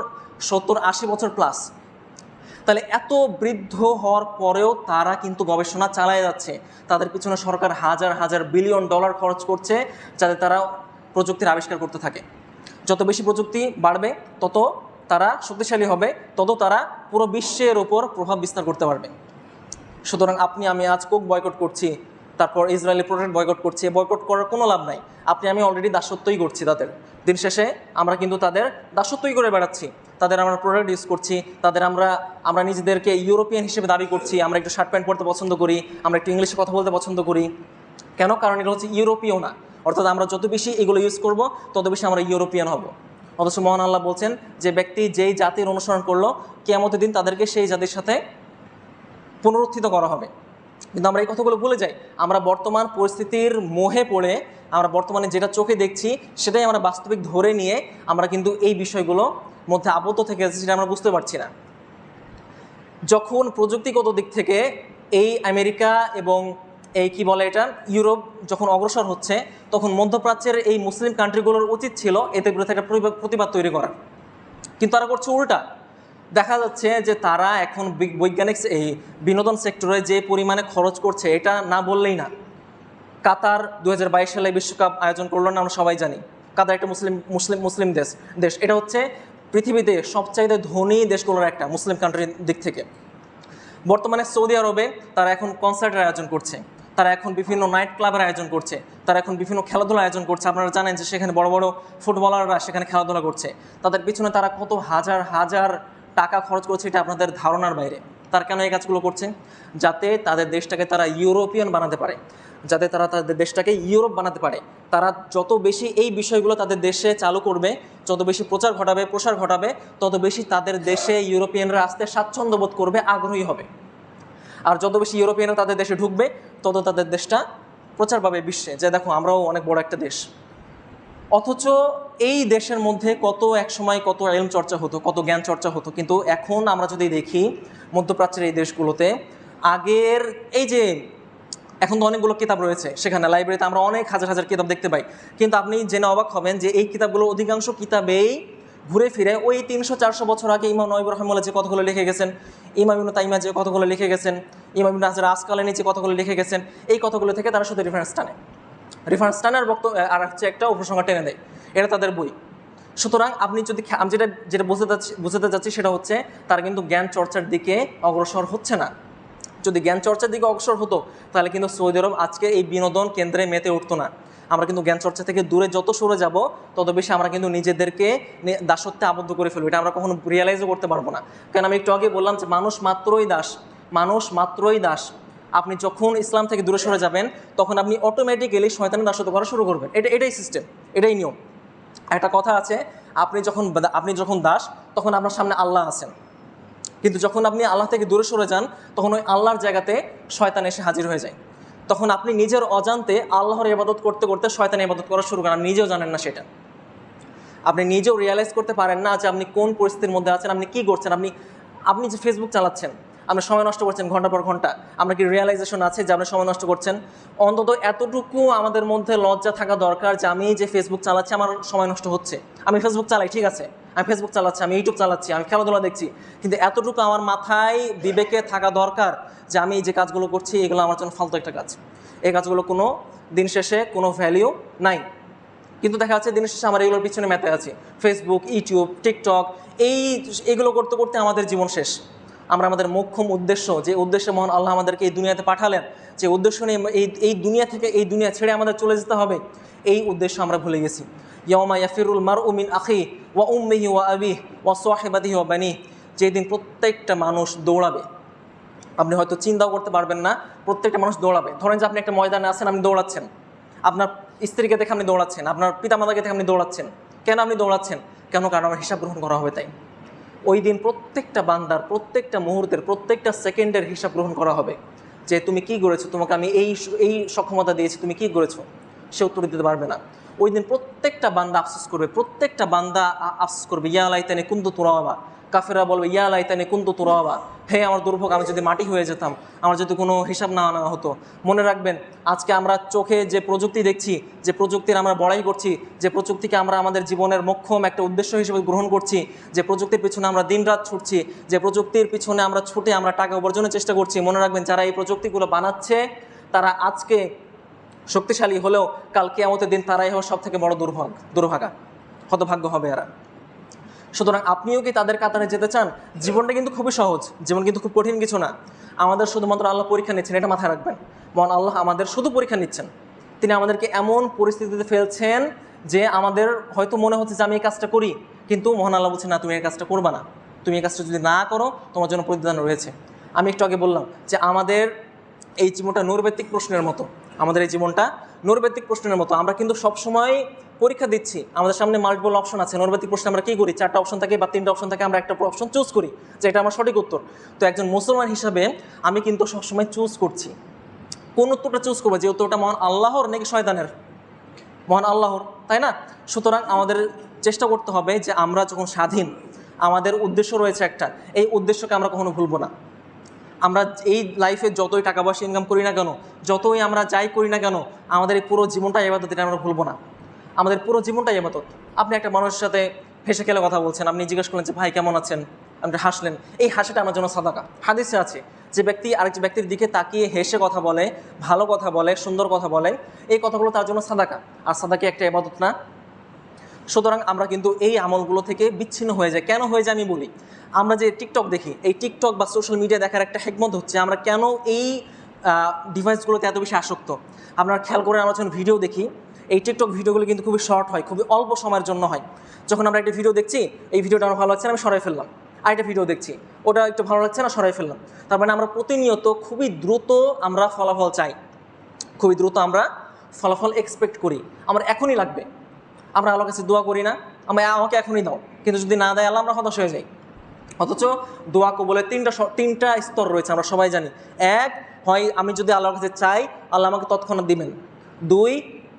70-80 বছর প্লাস। তাহলে এত বৃদ্ধ হওয়ার পরেও তারা কিন্তু গবেষণা চালিয়ে যাচ্ছে। তাদের পিছনে সরকার হাজার হাজার বিলিয়ন ডলার খরচ করছে, যাতে তারা প্রযুক্তির আবিষ্কার করতে থাকে। যত বেশি প্রযুক্তি বাড়বে, তত তারা শক্তিশালী হবে, তত তারা পুরো বিশ্বের ওপর প্রভাব বিস্তার করতে পারবে। সুতরাং আপনি আমি আজ কোক বয়কট করছি, তারপর ইসরায়েলি প্রোডাক্ট বয়কট করছি, বয়কট করার কোনো লাভ নাই। আপনি আমি অলরেডি দাসত্বই করছি তাদের। দিন শেষে আমরা কিন্তু তাদের দাসত্বই করে বেড়াচ্ছি, তাদের আমরা প্রোডাক্ট ইউজ করছি, তাদের আমরা নিজেদেরকে ইউরোপিয়ান হিসেবে দাবি করছি। আমরা একটু শার্ট প্যান্ট পরতে পছন্দ করি, আমরা একটু ইংলিশে কথা বলতে পছন্দ করি। কেন? কারণ এটা হচ্ছে ইউরোপীয় না, অর্থাৎ আমরা যত বেশি এগুলো ইউজ করব তত বেশি আমরা ইউরোপিয়ান হব। অথচ মহান আল্লাহ বলছেন যে ব্যক্তি যেই জাতির অনুসরণ করলো, কিয়ামতের দিন তাদেরকে সেই জাতির সাথে পুনরুত্থিত করা হবে। কিন্তু আমরা এই কথাগুলো ভুলে যাই। আমরা বর্তমান পরিস্থিতির মোহে পড়ে আমরা বর্তমানে যেটা চোখে দেখছি সেটাই আমরা বাস্তবিক ধরে নিয়ে আমরা কিন্তু এই বিষয়গুলো মধ্যে আবদ্ধ থেকে যাচ্ছি, সেটা আমরা বুঝতে পারছি না। যখন প্রযুক্তিগত দিক থেকে এই আমেরিকা এবং এই কি বলে এটা ইউরোপ যখন অগ্রসর হচ্ছে, তখন মধ্যপ্রাচ্যের এই মুসলিম কান্ট্রিগুলোর উচিত ছিল এতে বিরুদ্ধে একটা প্রতিবাদ তৈরি করা। কিন্তু তারা করছে উল্টা। দেখা যাচ্ছে যে তারা এখন বৈজ্ঞানিক এই বিনোদন সেক্টরে যে পরিমাণে খরচ করছে, এটা না বললেই না। কাতার 2022 সালে বিশ্বকাপ আয়োজন করলো না, আমরা সবাই জানি। কাতার একটা মুসলিম দেশ। এটা হচ্ছে পৃথিবীতে সবচাইতে ধনী দেশগুলোর একটা, মুসলিম কান্ট্রির দিক থেকে। বর্তমানে সৌদি আরবে তারা এখন কনসার্টের আয়োজন করছে, তারা এখন বিভিন্ন নাইট ক্লাবের আয়োজন করছে, তারা এখন বিভিন্ন খেলাধুলার আয়োজন করছে। আপনারা জানেন যে সেখানে বড় বড় ফুটবলাররা সেখানে খেলাধুলা করছে। তাদের পিছনে তারা কত হাজার হাজার টাকা খরচ করছে, এটা আপনাদের ধারণার বাইরে। তারা কেন এই কাজগুলো করছে? যাতে তাদের দেশটাকে তারা ইউরোপিয়ান বানাতে পারে, যাতে তারা তাদের দেশটাকে ইউরোপ বানাতে পারে। তারা যত বেশি এই বিষয়গুলো তাদের দেশে চালু করবে, যত বেশি প্রসার ঘটাবে, তত বেশি তাদের দেশে ইউরোপিয়ানরা আসতে স্বাচ্ছন্দ্য বোধ করবে, আগ্রহী হবে। আর যত বেশি ইউরোপিয়ানরা তাদের দেশে ঢুকবে, তত তাদের দেশটা প্রচার পাবে বিশ্বে, যে দেখো আমরাও অনেক বড় একটা দেশ। অথচ এই দেশের মধ্যে এক সময় কত ইলম চর্চা হতো, কত জ্ঞান চর্চা হতো। কিন্তু এখন আমরা যদি দেখি মধ্যপ্রাচ্যের এই দেশগুলোতে, আগের এই যে এখন তো অনেকগুলো কিতাব রয়েছে, সেখানে লাইব্রেরিতে আমরা অনেক হাজার হাজার কিতাব দেখতে পাই। কিন্তু আপনি জেনে অবাক হবেন যে এই কিতাবগুলোর অধিকাংশ কিতাবেই ঘুরে ফিরে ওই 300-400 বছর আগে ইমাম নওয়াবী রাহিমাহুল্লাহ যে কথাগুলো লিখে গেছেন, ইমাম ইবনে তাইমিয়া যে কথাগুলো লিখে গেছেন, ইমাম ইবনে হাজার আসকালানী যে কথাগুলো লিখে গেছেন, এই কথাগুলো থেকে তারা শুধু রেফারেন্স টানে আর হচ্ছে একটা উপসংহার টেনে দেয়। এটা তাদের বই। সুতরাং আপনি যদি আমি যেটা যেটা বোঝাতে চাচ্ছি সেটা হচ্ছে তারা কিন্তু জ্ঞান চর্চার দিকে অগ্রসর হচ্ছে না। যদি জ্ঞান চর্চার দিকে অগ্রসর হতো তাহলে কিন্তু সৌদি আরব আজকে এই বিনোদন কেন্দ্রে মেতে উঠতো না। আমরা কিন্তু জ্ঞান চর্চা থেকে দূরে যত সরে যাব তত বেশি আমরা কিন্তু নিজেদেরকে দাসত্বে আবদ্ধ করে ফেলবো। এটা আমরা কখনো রিয়েলাইজও করতে পারবো না। কারণ আমি একটু আগে বললাম যে মানুষ মাত্রই দাস, মানুষ মাত্রই দাস। আপনি যখন ইসলাম থেকে দূরে সরে যাবেন তখন আপনি অটোমেটিক্যালি শয়তানের দাসত্ব করা শুরু করবেন। এটাই সিস্টেম, এটাই নিয়ম। একটা কথা আছে, আপনি যখন দাস তখন আপনার সামনে আল্লাহ আছেন, কিন্তু যখন আপনি আল্লাহ থেকে দূরে সরে যান তখন ওই আল্লাহর জায়গাতে শয়তান এসে হাজির হয়ে যায়। তখন আপনি নিজের অজান্তে আল্লাহর ইবাদত করতে করতে শয়তানের ইবাদত করা শুরু করেন, আপনি নিজেও জানেন না সেটা। আপনি নিজেও রিয়েলাইজ করতে পারেন না যে আপনি কোন পরিস্থিতির মধ্যে আছেন, আপনি কী করছেন। আপনি যে ফেসবুক চালাচ্ছেন, আপনি সময় নষ্ট করছেন ঘন্টা পর ঘন্টা, আপনার কি রিয়েলাইজেশন আছে যে আপনি সময় নষ্ট করছেন? অন্তত এতটুকু আমাদের মধ্যে লজ্জা থাকা দরকার যে আমি যে ফেসবুক চালাচ্ছি আমার সময় নষ্ট হচ্ছে। আমি ফেসবুক চালাই, ঠিক আছে, আমি ফেসবুক চালাচ্ছি, আমি ইউটিউব চালাচ্ছি, আমি খেলাধুলা দেখছি, কিন্তু এতটুকু আমার মাথায় বিবেকে থাকা দরকার যে আমি এই যে কাজগুলো করছি এগুলো আমার জন্য ফালতু একটা কাজ। এই কাজগুলো কোনো দিন শেষে কোনো ভ্যালিউ নাই। কিন্তু দেখা যাচ্ছে দিনের শেষে আমরা এগুলোর পিছনে মেতে আছি, ফেসবুক, ইউটিউব, টিকটক, এইগুলো করতে করতে আমাদের জীবন শেষ। আমরা আমাদের মোক্ষম উদ্দেশ্য, যে উদ্দেশ্যে মহান আল্লাহ আমাদেরকে এই দুনিয়াতে পাঠালেন, যে উদ্দেশ্য নিয়ে এই দুনিয়া থেকে এই দুনিয়া ছেড়ে আমাদের চলে যেতে হবে, এই উদ্দেশ্য আমরা ভুলে গেছি। ইয়াউমা ইয়াফিরুল মারউ মিন আখিহি ওয়া উম্মিহি ওয়া আবিহি ওয়া সাহিবাতিহি ওয়া বানিহি, যেদিন প্রত্যেকটা মানুষ দৌড়াবে। আপনি হয়তো চিন্তাও করতে পারবেন না, প্রত্যেকটা মানুষ দৌড়াবে। ধরেন যে আপনি একটা ময়দানে আছেন, আপনি দৌড়াচ্ছেন, আপনার স্ত্রীকে দেখে আপনি দৌড়াচ্ছেন, আপনার পিতামাতাকে দেখে আপনি দৌড়াচ্ছেন। কেন আপনি দৌড়াচ্ছেন? কেন? কারণ আমার হিসাব গ্রহণ করা হবে তাই। ওই দিন প্রত্যেকটা বান্দার প্রত্যেকটা মুহূর্তের প্রত্যেকটা সেকেন্ডের হিসাব গ্রহণ করা হবে, যে তুমি কি করেছো, তোমাকে আমি এই সক্ষমতা দিয়েছি, তুমি কি করেছো। সে উত্তর দিতে পারবে না। ওই দিন প্রত্যেকটা বান্দা আফসোস করবে, প্রত্যেকটা বান্দা আফসোস করবে, ইয়া লাইতানি কুনতু তুরাবা। কাফেররা বলবে ইয়া লাইতানি কুনতু তুরাবা, হে আমার দুর্ভোগ, আমি যদি মাটি হয়ে যেতাম, আমার যদি কোনো হিসাব না আনা হতো। মনে রাখবেন, আজকে আমরা চোখে যে প্রযুক্তি দেখছি, যে প্রযুক্তির আমরা বড়াই করছি, যে প্রযুক্তিকে আমরা আমাদের জীবনের মোক্ষম একটা উদ্দেশ্য হিসেবে গ্রহণ করছি, যে প্রযুক্তির পিছনে আমরা দিনরাত ছুটছি, যে প্রযুক্তির পিছনে আমরা ছুটে আমরা টাকা উপার্জনের চেষ্টা করছি, মনে রাখবেন যারা এই প্রযুক্তিগুলো বানাচ্ছে তারা আজকে শক্তিশালী হলেও কাল কিয়ামতের দিন তারাই হবে সব থেকে বড় দুর্ভাগা, হতভাগ্য হবে এরা। সুতরাং আপনিও কি তাদের কাতারে যেতে চান? জীবনটা কিন্তু খুবই সহজ, জীবন কিন্তু খুব কঠিন কিছু না। আমাদের শুধুমাত্র আল্লাহ পরীক্ষা নিচ্ছেন, এটা মাথায় রাখবেন। মহান আল্লাহ আমাদের শুধু পরীক্ষা নিচ্ছেন। তিনি আমাদেরকে এমন পরিস্থিতিতে ফেলছেন যে আমাদের হয়তো মনে হচ্ছে যে আমি এই কাজটা করি, কিন্তু মহান আল্লাহ বলছেন না, তুমি এই কাজটা করবা না। তুমি এই কাজটা যদি না করো তোমার জন্য প্রতিদান রয়েছে। আমি একটু আগে বললাম যে আমাদের এই জীবনটা নৈর্ব্যক্তিক প্রশ্নের মতো, আমাদের এই জীবনটা নৈর্ব্যক্তিক প্রশ্নের মতো। আমরা কিন্তু সবসময় পরীক্ষা দিচ্ছি, আমাদের সামনে মাল্টিপল অপশন আছে। নৈর্ব্যক্তিক প্রশ্নে আমরা কী করি? 4টা অপশন থাকে বা 3টা অপশন থাকে, আমরা একটা অপশন চুজ করি যে এটা আমার সঠিক উত্তর। তো একজন মুসলমান হিসাবে আমি কিন্তু সবসময় চুজ করছি কোন উত্তরটা চুজ করবো, যে উত্তরটা মহান আল্লাহর নাকি শয়তানের? মহান আল্লাহর, তাই না? সুতরাং আমাদের চেষ্টা করতে হবে যে আমরা যখন স্বাধীন, আমাদের উদ্দেশ্য রয়েছে একটা, এই উদ্দেশ্যকে আমরা কখনো ভুলবো না। আমরা এই লাইফে যতই টাকা পয়সা ইনকাম করি না কেন, যতই আমরা যাই করি না কেন, আমাদের এই পুরো জীবনটা ইবাদত, এটা আমরা ভুলবো না। আমাদের পুরো জীবনটাই ইবাদত। আপনি একটা মানুষের সাথে হেসে খেলে কথা বলছেন, আপনি জিজ্ঞেস করলেন যে ভাই কেমন আছেন, আপনি হাসলেন, এই হাসিটা আমার জন্য সাদাকা। হাদিসে আছে যে ব্যক্তি আরেক ব্যক্তির দিকে তাকিয়ে হেসে কথা বলে, ভালো কথা বলে, সুন্দর কথা বলে, এই কথাগুলো তার জন্য সাদাকা। আর সাদাকা একটা ইবাদত না? সুতরাং আমরা কিন্তু এই আমলগুলো থেকে বিচ্ছিন্ন হয়ে যায়। কেন হয়ে যায় আমি বলি। আমরা যে টিকটক দেখি, এই টিকটক বা সোশ্যাল মিডিয়া দেখার একটা হিকমত হচ্ছে আমরা কেন এই ডিভাইসগুলোতে এত বেশি আসক্ত। আপনারা খেয়াল করে আমরা যখন ভিডিও দেখি, এই টিকটক ভিডিওগুলো কিন্তু খুবই শর্ট হয়, খুবই অল্প সময়ের জন্য হয়। যখন আমরা একটা ভিডিও দেখছি, এই ভিডিওটা আমার ভালো লাগছে না, আমি সরাই ফেললাম। আরেকটা ভিডিও দেখছি, ওটা একটু ভালো লাগছে না, সরাই ফেললাম। তার মানে আমরা প্রতিনিয়ত খুবই দ্রুত আমরা ফলাফল চাই, খুবই দ্রুত আমরা ফলাফল এক্সপেক্ট করি, আমার এখনই লাগবে। আমরা আল্লাহর কাছে দোয়া করি না, আমাকে এখনই দাও, কিন্তু যদি না দেয় আল্লাহ, আমরা হতাশ হয়ে যাই। অথচ দোয়া কবুলের তিনটা স্তর রয়েছে, আমরা সবাই জানি। এক, হয় আমি যদি আল্লাহর কাছে চাই, আল্লাহ আমাকে তৎক্ষণাৎ দিবেন। 2,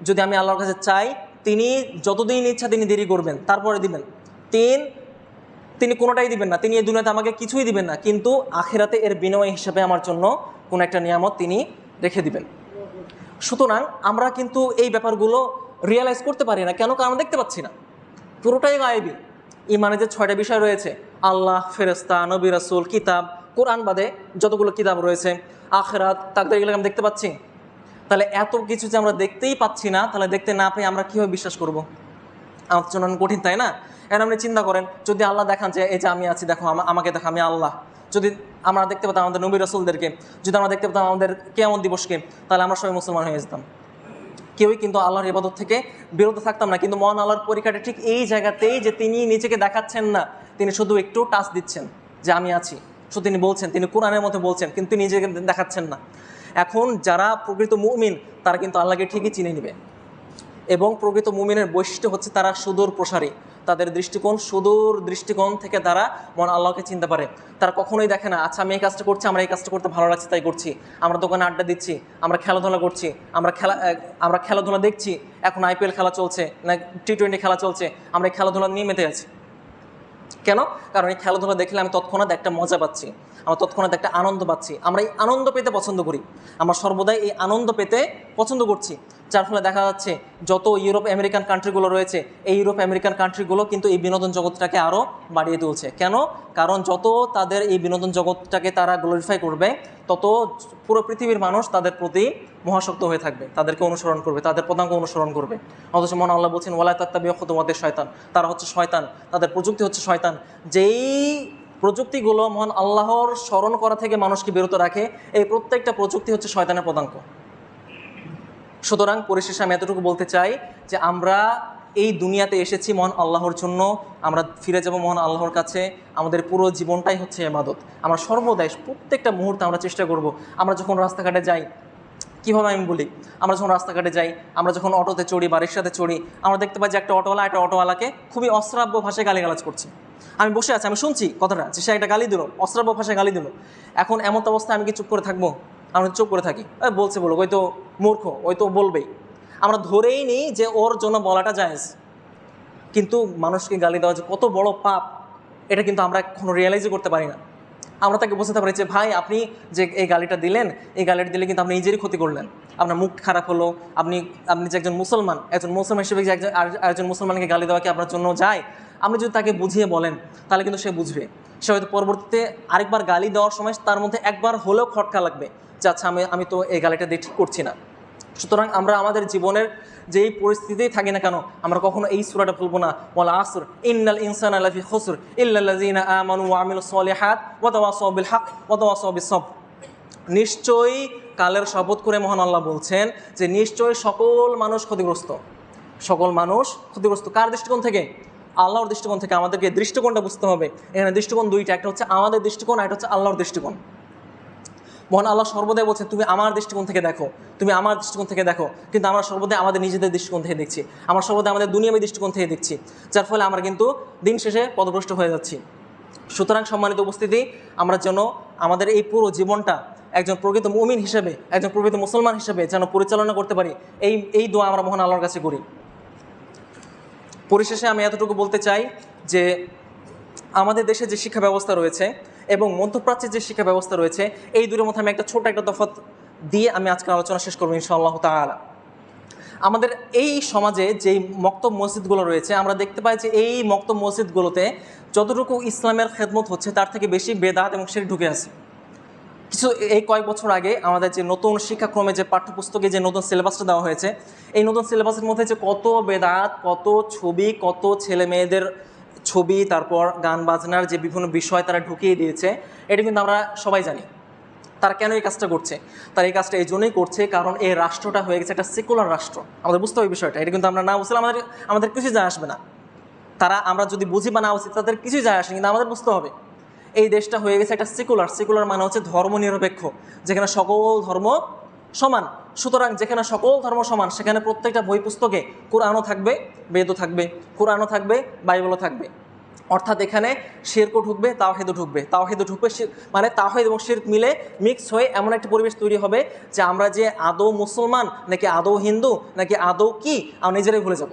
যদি আমি আল্লাহর কাছে চাই, তিনি যতদিন ইচ্ছা তিনি দেরি করবেন, তারপরে দিবেন। 3, তিনি কোনোটাই দিবেন না, তিনি এই দুনিয়াতে আমাকে কিছুই দিবেন না, কিন্তু আখিরাতে এর বিনিময় হিসেবে আমার জন্য কোনো একটা নিয়ামত তিনি রেখে দিবেন। সুতরাং আমরা কিন্তু এই ব্যাপারগুলো রিয়েলাইজ করতে পারি না। কেন? কারণ দেখতে পাচ্ছি না, পুরোটাই গায়েবী। ইমানে যে 6টা বিষয় রয়েছে, আল্লাহ, ফেরেশতা, নবী, রাসূল, কিতাব, কোরআন বাদে যতগুলো কিতাব রয়েছে, আখিরাত, তাকদীর, এগুলো আমি দেখতে পাচ্ছি। তাহলে এত কিছু যে আমরা দেখতেই পাচ্ছি না, তাহলে দেখতে না পেয়ে আমরা কীভাবে বিশ্বাস করব? আমার জন্য কঠিন, তাই না? এখন আপনি চিন্তা করেন, যদি আল্লাহ দেখান যে এই যে আমি আছি, দেখো আমাকে দেখো, আমি আল্লাহ, যদি আমরা দেখতে পেতাম আমাদের নবী রাসূলদেরকে, যদি আমরা দেখতে পেতাম আমাদের কিয়ামত দিবসকে, তাহলে আমরা সবাই মুসলমান হয়ে যেতাম। কেউই কিন্তু আল্লাহর ইবাদত থেকে বিরত থাকতাম না। কিন্তু মহান আল্লাহর পরীক্ষাটা ঠিক এই জায়গাতেই, যে তিনি নিজেকে দেখাচ্ছেন না, তিনি শুধু একটু টাচ দিচ্ছেন যে আমি আছি। শুধু তিনি বলছেন, তিনি কোরআনের মধ্যে বলছেন, কিন্তু তিনি নিজেকে দেখাচ্ছেন না। এখন যারা প্রকৃত মুমিন তারা কিন্তু আল্লাহকে ঠিকই চিনে নেবে, এবং প্রকৃত মুমিনের বৈশিষ্ট্য হচ্ছে তারা সুদূর প্রসারী, তাদের দৃষ্টিকোণ সুদূর দৃষ্টিকোণ থেকে তারা মহান আল্লাহকে চিনতে পারে। তারা কখনোই দেখে না আচ্ছা আমি এই কাজটা করছি, আমরা এই কাজটা করতে ভালো লাগছে তাই করছি, আমরা দোকানে আড্ডা দিচ্ছি, আমরা খেলাধুলা করছি, আমরা খেলাধুলা দেখছি, এখন IPL খেলা চলছে না T20 খেলা চলছে, আমরা এই খেলাধুলা নিয়ে মেতে আছি। কেন? কারণ এই খেলাধুলা দেখলে আমি তৎক্ষণাৎ একটা মজা পাচ্ছি, আমরা তৎক্ষণাৎ একটা আনন্দ পাচ্ছি, আমরা এই আনন্দ পেতে পছন্দ করি, আমরা সর্বদাই এই আনন্দ পেতে পছন্দ করছি। যার ফলে দেখা যাচ্ছে যত ইউরোপ আমেরিকান কান্ট্রিগুলো রয়েছে, এই ইউরোপ আমেরিকান কান্ট্রিগুলো কিন্তু এই বিনোদন জগৎটাকে আরও বাড়িয়ে তুলছে। কেন? কারণ যত তাদের এই বিনোদন জগৎটাকে তারা গ্লোরিফাই করবে, তত পুরো পৃথিবীর মানুষ তাদের প্রতি মহাসক্ত হয়ে থাকবে, তাদেরকে অনুসরণ করবে, তাদের পদাঙ্ক অনুসরণ করবে। অথচ মহান আল্লাহ বলছেন ওয়ালা তাত্তাবিউ খুতুওয়াতিশ শয়তান, তারা হচ্ছে শয়তান, তাদের প্রযুক্তি হচ্ছে শয়তান। যেই প্রযুক্তিগুলো মহান আল্লাহর স্মরণ করা থেকে মানুষকে বিরত রাখে, এই প্রত্যেকটা প্রযুক্তি হচ্ছে শয়তানের পদাঙ্ক। সুতরাং পরিশেষে আমি এতটুকু বলতে চাই যে আমরা এই দুনিয়াতে এসেছি মহান আল্লাহর জন্য, আমরা ফিরে যাব মহান আল্লাহর কাছে। আমাদের পুরো জীবনটাই হচ্ছে ইবাদত। আমরা সর্বদাই প্রত্যেকটা মুহূর্তে আমরা চেষ্টা করব, আমরা যখন রাস্তাঘাটে যাই, কীভাবে আমি বলি, আমরা যখন রাস্তাঘাটে যাই, আমরা যখন অটোতে চড়ি বা রিক্সাতে চড়ি, আমরা দেখতে পাই যে একটা অটোওয়ালাকে খুবই অশ্রাব্য ভাষায় গালিগালাজ করছে। আমি বসে আছি, আমি শুনছি কথাটা, যে সে একটা গালি দিল, অশ্রাব্য ভাষায় গালি দিল। এখন এমন অবস্থায় আমি কি চুপ করে থাকবো? আমরা চুপ করে থাকি, বলছে বলো, ওই তো মূর্খ, ওই তো বলবেই, আমরা ধরেই নিই যে ওর জন্য বলাটা জায়েজ। কিন্তু মানুষকে গালি দেওয়া যে কত বড় পাপ, এটা কিন্তু আমরা এখনো রিয়েলাইজই করতে পারি না। আমরা তাকে বোঝাতে পারি যে ভাই আপনি যে এই গালিটা দিলেন, এই গালিটা দিলে কিন্তু আপনি নিজেরই ক্ষতি করলেন, আপনার মুখ খারাপ হলো। আপনি যে একজন মুসলমান হিসেবে যে একজন মুসলমানকে গালি দেওয়া কি আপনার জন্য যায়? আপনি যদি তাকে বুঝিয়ে বলেন তাহলে কিন্তু সে বুঝবে। সে হয়তো পরবর্তীতে আরেকবার গালি দেওয়ার সময় তার মধ্যে একবার হলেও খটকা লাগবে যে আচ্ছা আমি তো এই গালিটা দিয়ে ঠিক করছি না। সুতরাং আমরা আমাদের জীবনের যেই পরিস্থিতিতেই থাকি না কেন, আমরা কখনো এই সূরাটা ভুলবো না, ওয়াল আসর ইন্নাল ইনসানা লাফি খুসর ইল্লাল্লাযিনা আমানু ওয়া আমিলুস সলিহাত ওয়া তাওয়াসাউ বিল হক ওয়া তাওয়াসাউ বিস সবর। নিশ্চয়ই কালের শপথ করে মহান আল্লাহ বলছেন যে নিশ্চয়ই সকল মানুষ ক্ষতিগ্রস্ত। সকল মানুষ ক্ষতিগ্রস্ত কার দৃষ্টিকোণ থেকে? আল্লাহর দৃষ্টিকোণ থেকে। আমাদেরকে দৃষ্টিকোণটা বুঝতে হবে। এখানে দৃষ্টিকোণ দুইটা, একটা হচ্ছে আমাদের দৃষ্টিকোণ, আর একটা হচ্ছে আল্লাহর দৃষ্টিকোণ। মহান আল্লাহ সর্বদাই বলছেন তুমি আমার দৃষ্টিকোণ থেকে দেখো, তুমি আমার দৃষ্টিকোণ থেকে দেখো। কিন্তু আমরা সর্বদাই আমাদের নিজেদের দৃষ্টিকোণ থেকে দেখছি, আমরা সর্বদাই আমাদের দুনিয়াবী দৃষ্টিকোণ থেকে দেখছি, যার ফলে আমরা কিন্তু দিন শেষে পথভ্রষ্ট হয়ে যাচ্ছি। সুতরাং সম্মানিত উপস্থিতি, আমরা যেন আমাদের এই পুরো জীবনটা একজন প্রকৃত মুমিন হিসেবে, একজন প্রকৃত মুসলমান হিসেবে যেন পরিচালনা করতে পারি, এই দোয়া আমরা মহান আল্লাহর কাছে করি। পরিশেষে আমি এতটুকু বলতে চাই যে আমাদের দেশে যে শিক্ষা ব্যবস্থা রয়েছে এবং মধ্যপ্রাচ্যের যে শিক্ষা ব্যবস্থা রয়েছে, এই দুটোর মধ্যে আমি একটা ছোট একটা তফাৎ দিয়ে আমি আজকের আলোচনা শেষ করবো ইনশাআল্লাহ তাআলা। আমাদের এই সমাজে যেই মক্তব মসজিদগুলো রয়েছে, আমরা দেখতে পাই যে এই মক্তব মসজিদগুলোতে যতটুকু ইসলামের খেদমত হচ্ছে তার থেকে বেশি বেদাত এবং শিরক ঢুকে আছে। এই কয়েক বছর আগে আমাদের যে নতুন শিক্ষাক্রমে যে পাঠ্যপুস্তকে যে নতুন সিলেবাসটা দেওয়া হয়েছে, এই নতুন সিলেবাসের মধ্যে যে কত বেদাত, কত ছবি, কত ছেলে মেয়েদের ছবি, তারপর গান বাজনার যে বিভিন্ন বিষয় তারা ঢুকিয়ে দিয়েছে, এটা কিন্তু আমরা সবাই জানি। তারা কেন এই কাজটা করছে? তারা এই কাজটা এই জন্যই করছে কারণ এই রাষ্ট্রটা হয়ে গেছে একটা সেকুলার রাষ্ট্র। আমাদের বুঝতে হবে বিষয়টা। এটা কিন্তু আমরা না বুঝলে আমাদের কিছুই যায় আসবে না। আমরা যদি বুঝি বা না বুঝি তাদের কিছুই যায় আসে, কিন্তু আমাদের বুঝতে হবে এই দেশটা হয়ে গেছে একটা সেকুলার মানে হচ্ছে ধর্ম নিরপেক্ষ, যেখানে সকল ধর্ম সমান। সুতরাং যেখানে সকল ধর্ম সমান, সেখানে প্রত্যেকটা বই পুস্তকে কোরআনও থাকবে, বেদও থাকবে, কোরআনও থাকবে, বাইবেলও থাকবে। অর্থাৎ এখানে শিরকও ঢুকবে, তাওহীদও ঢুকবে, মানে তাওহীদ এবং শিরক মিলে মিক্স হয়ে এমন একটা পরিবেশ তৈরি হবে যে আমরা যে আদৌ মুসলমান নাকি আদৌ হিন্দু নাকি আদৌ কি, আমরা নিজেরাই ভুলে যাব।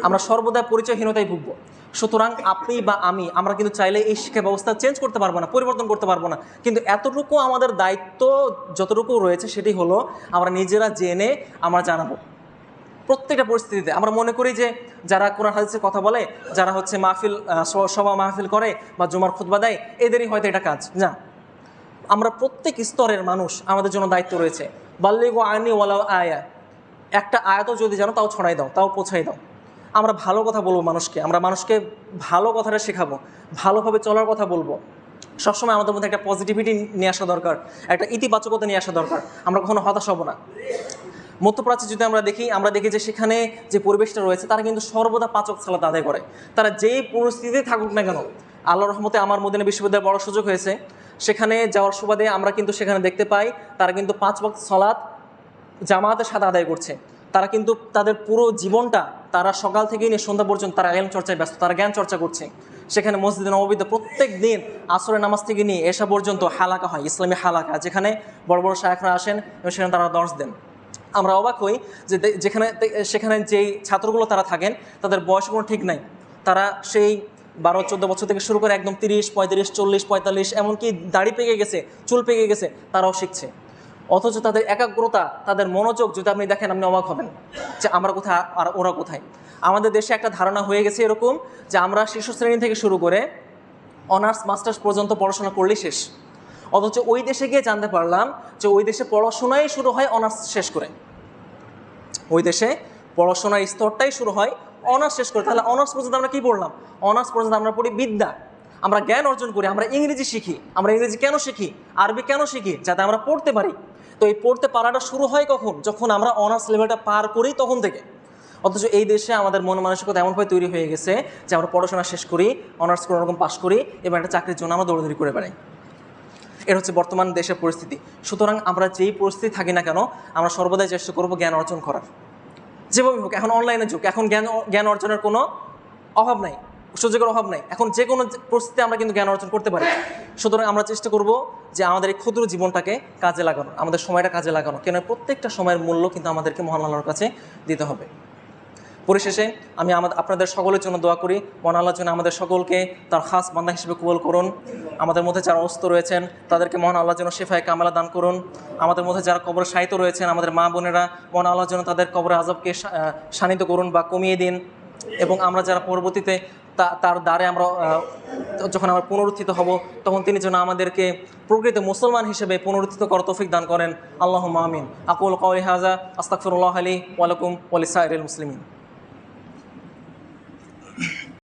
আমরা সর্বদা পরিচয়হীনতায় ভুগবো। সুতরাং আপনি বা আমরা কিন্তু চাইলে এই শিক্ষা ব্যবস্থা চেঞ্জ করতে পারবো না, পরিবর্তন করতে পারবো না, কিন্তু এতটুকু আমাদের দায়িত্ব যতটুকু রয়েছে সেটি হলো আমরা নিজেরা জেনে আমরা জানাবো। প্রত্যেকটা পরিস্থিতিতে আমরা মনে করি যে যারা কোরআন হাদিসের কথা বলে, যারা হচ্ছে সভা মাহফিল করে বা জুমার খুতবা দেয়, এদেরই হয়তো এটা কাজ না। আমরা প্রত্যেক স্তরের মানুষ, আমাদের জন্য দায়িত্ব রয়েছে। বাল্লিগু আনি ওয়ালাউ আয়া, একটা আয়াতও যদি জানো তাও ছড়াই দাও, তাও পৌঁছাই দাও। আমরা ভালো কথা বলবো মানুষকে, আমরা মানুষকে ভালো কথাটা শেখাবো, ভালোভাবে চলার কথা বলবো। সবসময় আমাদের মধ্যে একটা পজিটিভিটি নিয়ে আসা দরকার, একটা ইতিবাচকতা নিয়ে আসা দরকার। আমরা কখনো হতাশ হব না। মধ্যপ্রাচ্যে যদি আমরা দেখি যে সেখানে যে পরিবেশটা রয়েছে, তারা কিন্তু সর্বদা 5 ওয়াক্ত সালাত আদায় করে। তারা যেই পরিস্থিতিতে থাকুক না কেন, আল্লাহর রহমতে আমার মদিনা বিশ্ববিদ্যালয়ে বড় সুযোগ হয়েছে, সেখানে যাওয়ার সুবাদে আমরা কিন্তু সেখানে দেখতে পাই তারা কিন্তু 5 ওয়াক্ত সালাত জামাতের সাথে আদায় করছে। তারা কিন্তু তাদের পুরো জীবনটা তারা সকাল থেকেই নিয়ে সন্ধ্যা পর্যন্ত তারা ইলম চর্চায় ব্যস্ত, তারা জ্ঞান চর্চা করছে। সেখানে মসজিদে নববীতে প্রত্যেক দিন আসরের নামাজ থেকে নিয়ে এসা পর্যন্ত হালাকা হয়, ইসলামী হালাকা, যেখানে বড় বড় শায়খরা আসেন এবং সেখানে তারা দর্শ দেন। আমরা অবাক হই যে সেখানে যেই ছাত্রগুলো তারা থাকেন তাদের বয়স কোনো ঠিক নাই। তারা সেই 12-14 বছর থেকে শুরু করে একদম 30, 35, 40, 45, এমনকি দাড়ি পেকে গেছে, চুল পেকে গেছে, তারাও শিখছে। অথচ তাদের একাগ্রতা, তাদের মনোযোগ যদি আপনি দেখেন, আপনি অবাক হবেন যে আমরা কোথায় আর ওরা কোথায়। আমাদের দেশে একটা ধারণা হয়ে গেছে এরকম যে আমরা শীর্ষ শ্রেণী থেকে শুরু করে অনার্স মাস্টার্স পর্যন্ত পড়াশোনা করলেই শেষ। অথচ ওই দেশে গিয়ে জানতে পারলাম যে ওই দেশে পড়াশোনাই শুরু হয় অনার্স শেষ করে। ওই দেশে পড়াশোনার স্তরটাই শুরু হয় অনার্স শেষ করে। তাহলে অনার্স পর্যন্ত আমরা কী পড়লাম? অনার্স পর্যন্ত আমরা পড়ি বিদ্যা, আমরা জ্ঞান অর্জন করি, আমরা ইংরেজি শিখি। আমরা ইংরেজি কেন শিখি? আরবি কেন শিখি? যাতে আমরা পড়তে পারি। তো এই পড়তে পারাটা শুরু হয় কখন? যখন আমরা অনার্স লেভেলটা পার করি তখন থেকে। অথচ এই দেশে আমাদের মন মানসিকতা এমনভাবে তৈরি হয়ে গেছে যে আমরা পড়াশোনা শেষ করি, অনার্স কোনো রকম পাশ করি, এবার একটা চাকরির জন্য আমরা দৌড়াদৌড়ি করে বেড়াই। এর হচ্ছে বর্তমান দেশের পরিস্থিতি। সুতরাং আমরা যেই পরিস্থিতি থাকি না কেন, আমরা সর্বদাই চেষ্টা করবো জ্ঞান অর্জন করার, যেভাবে হোক। এখন অনলাইনের যুগ, এখন জ্ঞান অর্জনের কোনো অভাব নাই, সুযোগের অভাব নাই। এখন যে কোনো পরিস্থিতিতে আমরা কিন্তু জ্ঞান অর্জন করতে পারি। সুতরাং আমরা চেষ্টা করব যে আমাদের এই ক্ষুদ্র জীবনটাকে কাজে লাগানো, আমাদের সময়টা কাজে লাগানো। কেন প্রত্যেকটা সময়ের মূল্য কিন্তু আমাদেরকে মহান আল্লাহর কাছে দিতে হবে। পরিশেষে আমি আপনাদের সকলের জন্য দোয়া করি, মহান আল্লাহর জন্য আমাদের সকলকে তার খাস বান্দা হিসেবে কবুল করুন। আমাদের মধ্যে যারা অসুস্থ রয়েছেন তাদেরকে মহান আল্লাহর জন্য শিফায়ে কামেলা দান করুন। আমাদের মধ্যে যারা কবরে শায়িত রয়েছেন, আমাদের মা বোনেরা, মহান আল্লাহর জন্য তাদের কবরে আযাবকে শানিত করুন বা কমিয়ে দিন। এবং আমরা যারা পরবর্তীতে তার দ্বারে যখন আমরা পুনরুত্থিত হব, তখন তিনি যেন আমাদেরকে প্রকৃত মুসলমান হিসেবে পুনরুত্থিত করার তৌফিক দান করেন। আল্লাহুম্মা আমিন। আকুলু কাওলি হাযা আস্তাগফিরুল্লাহ লি ওয়া লাকুম ওয়া লিসাইরিল মুসলিমিন।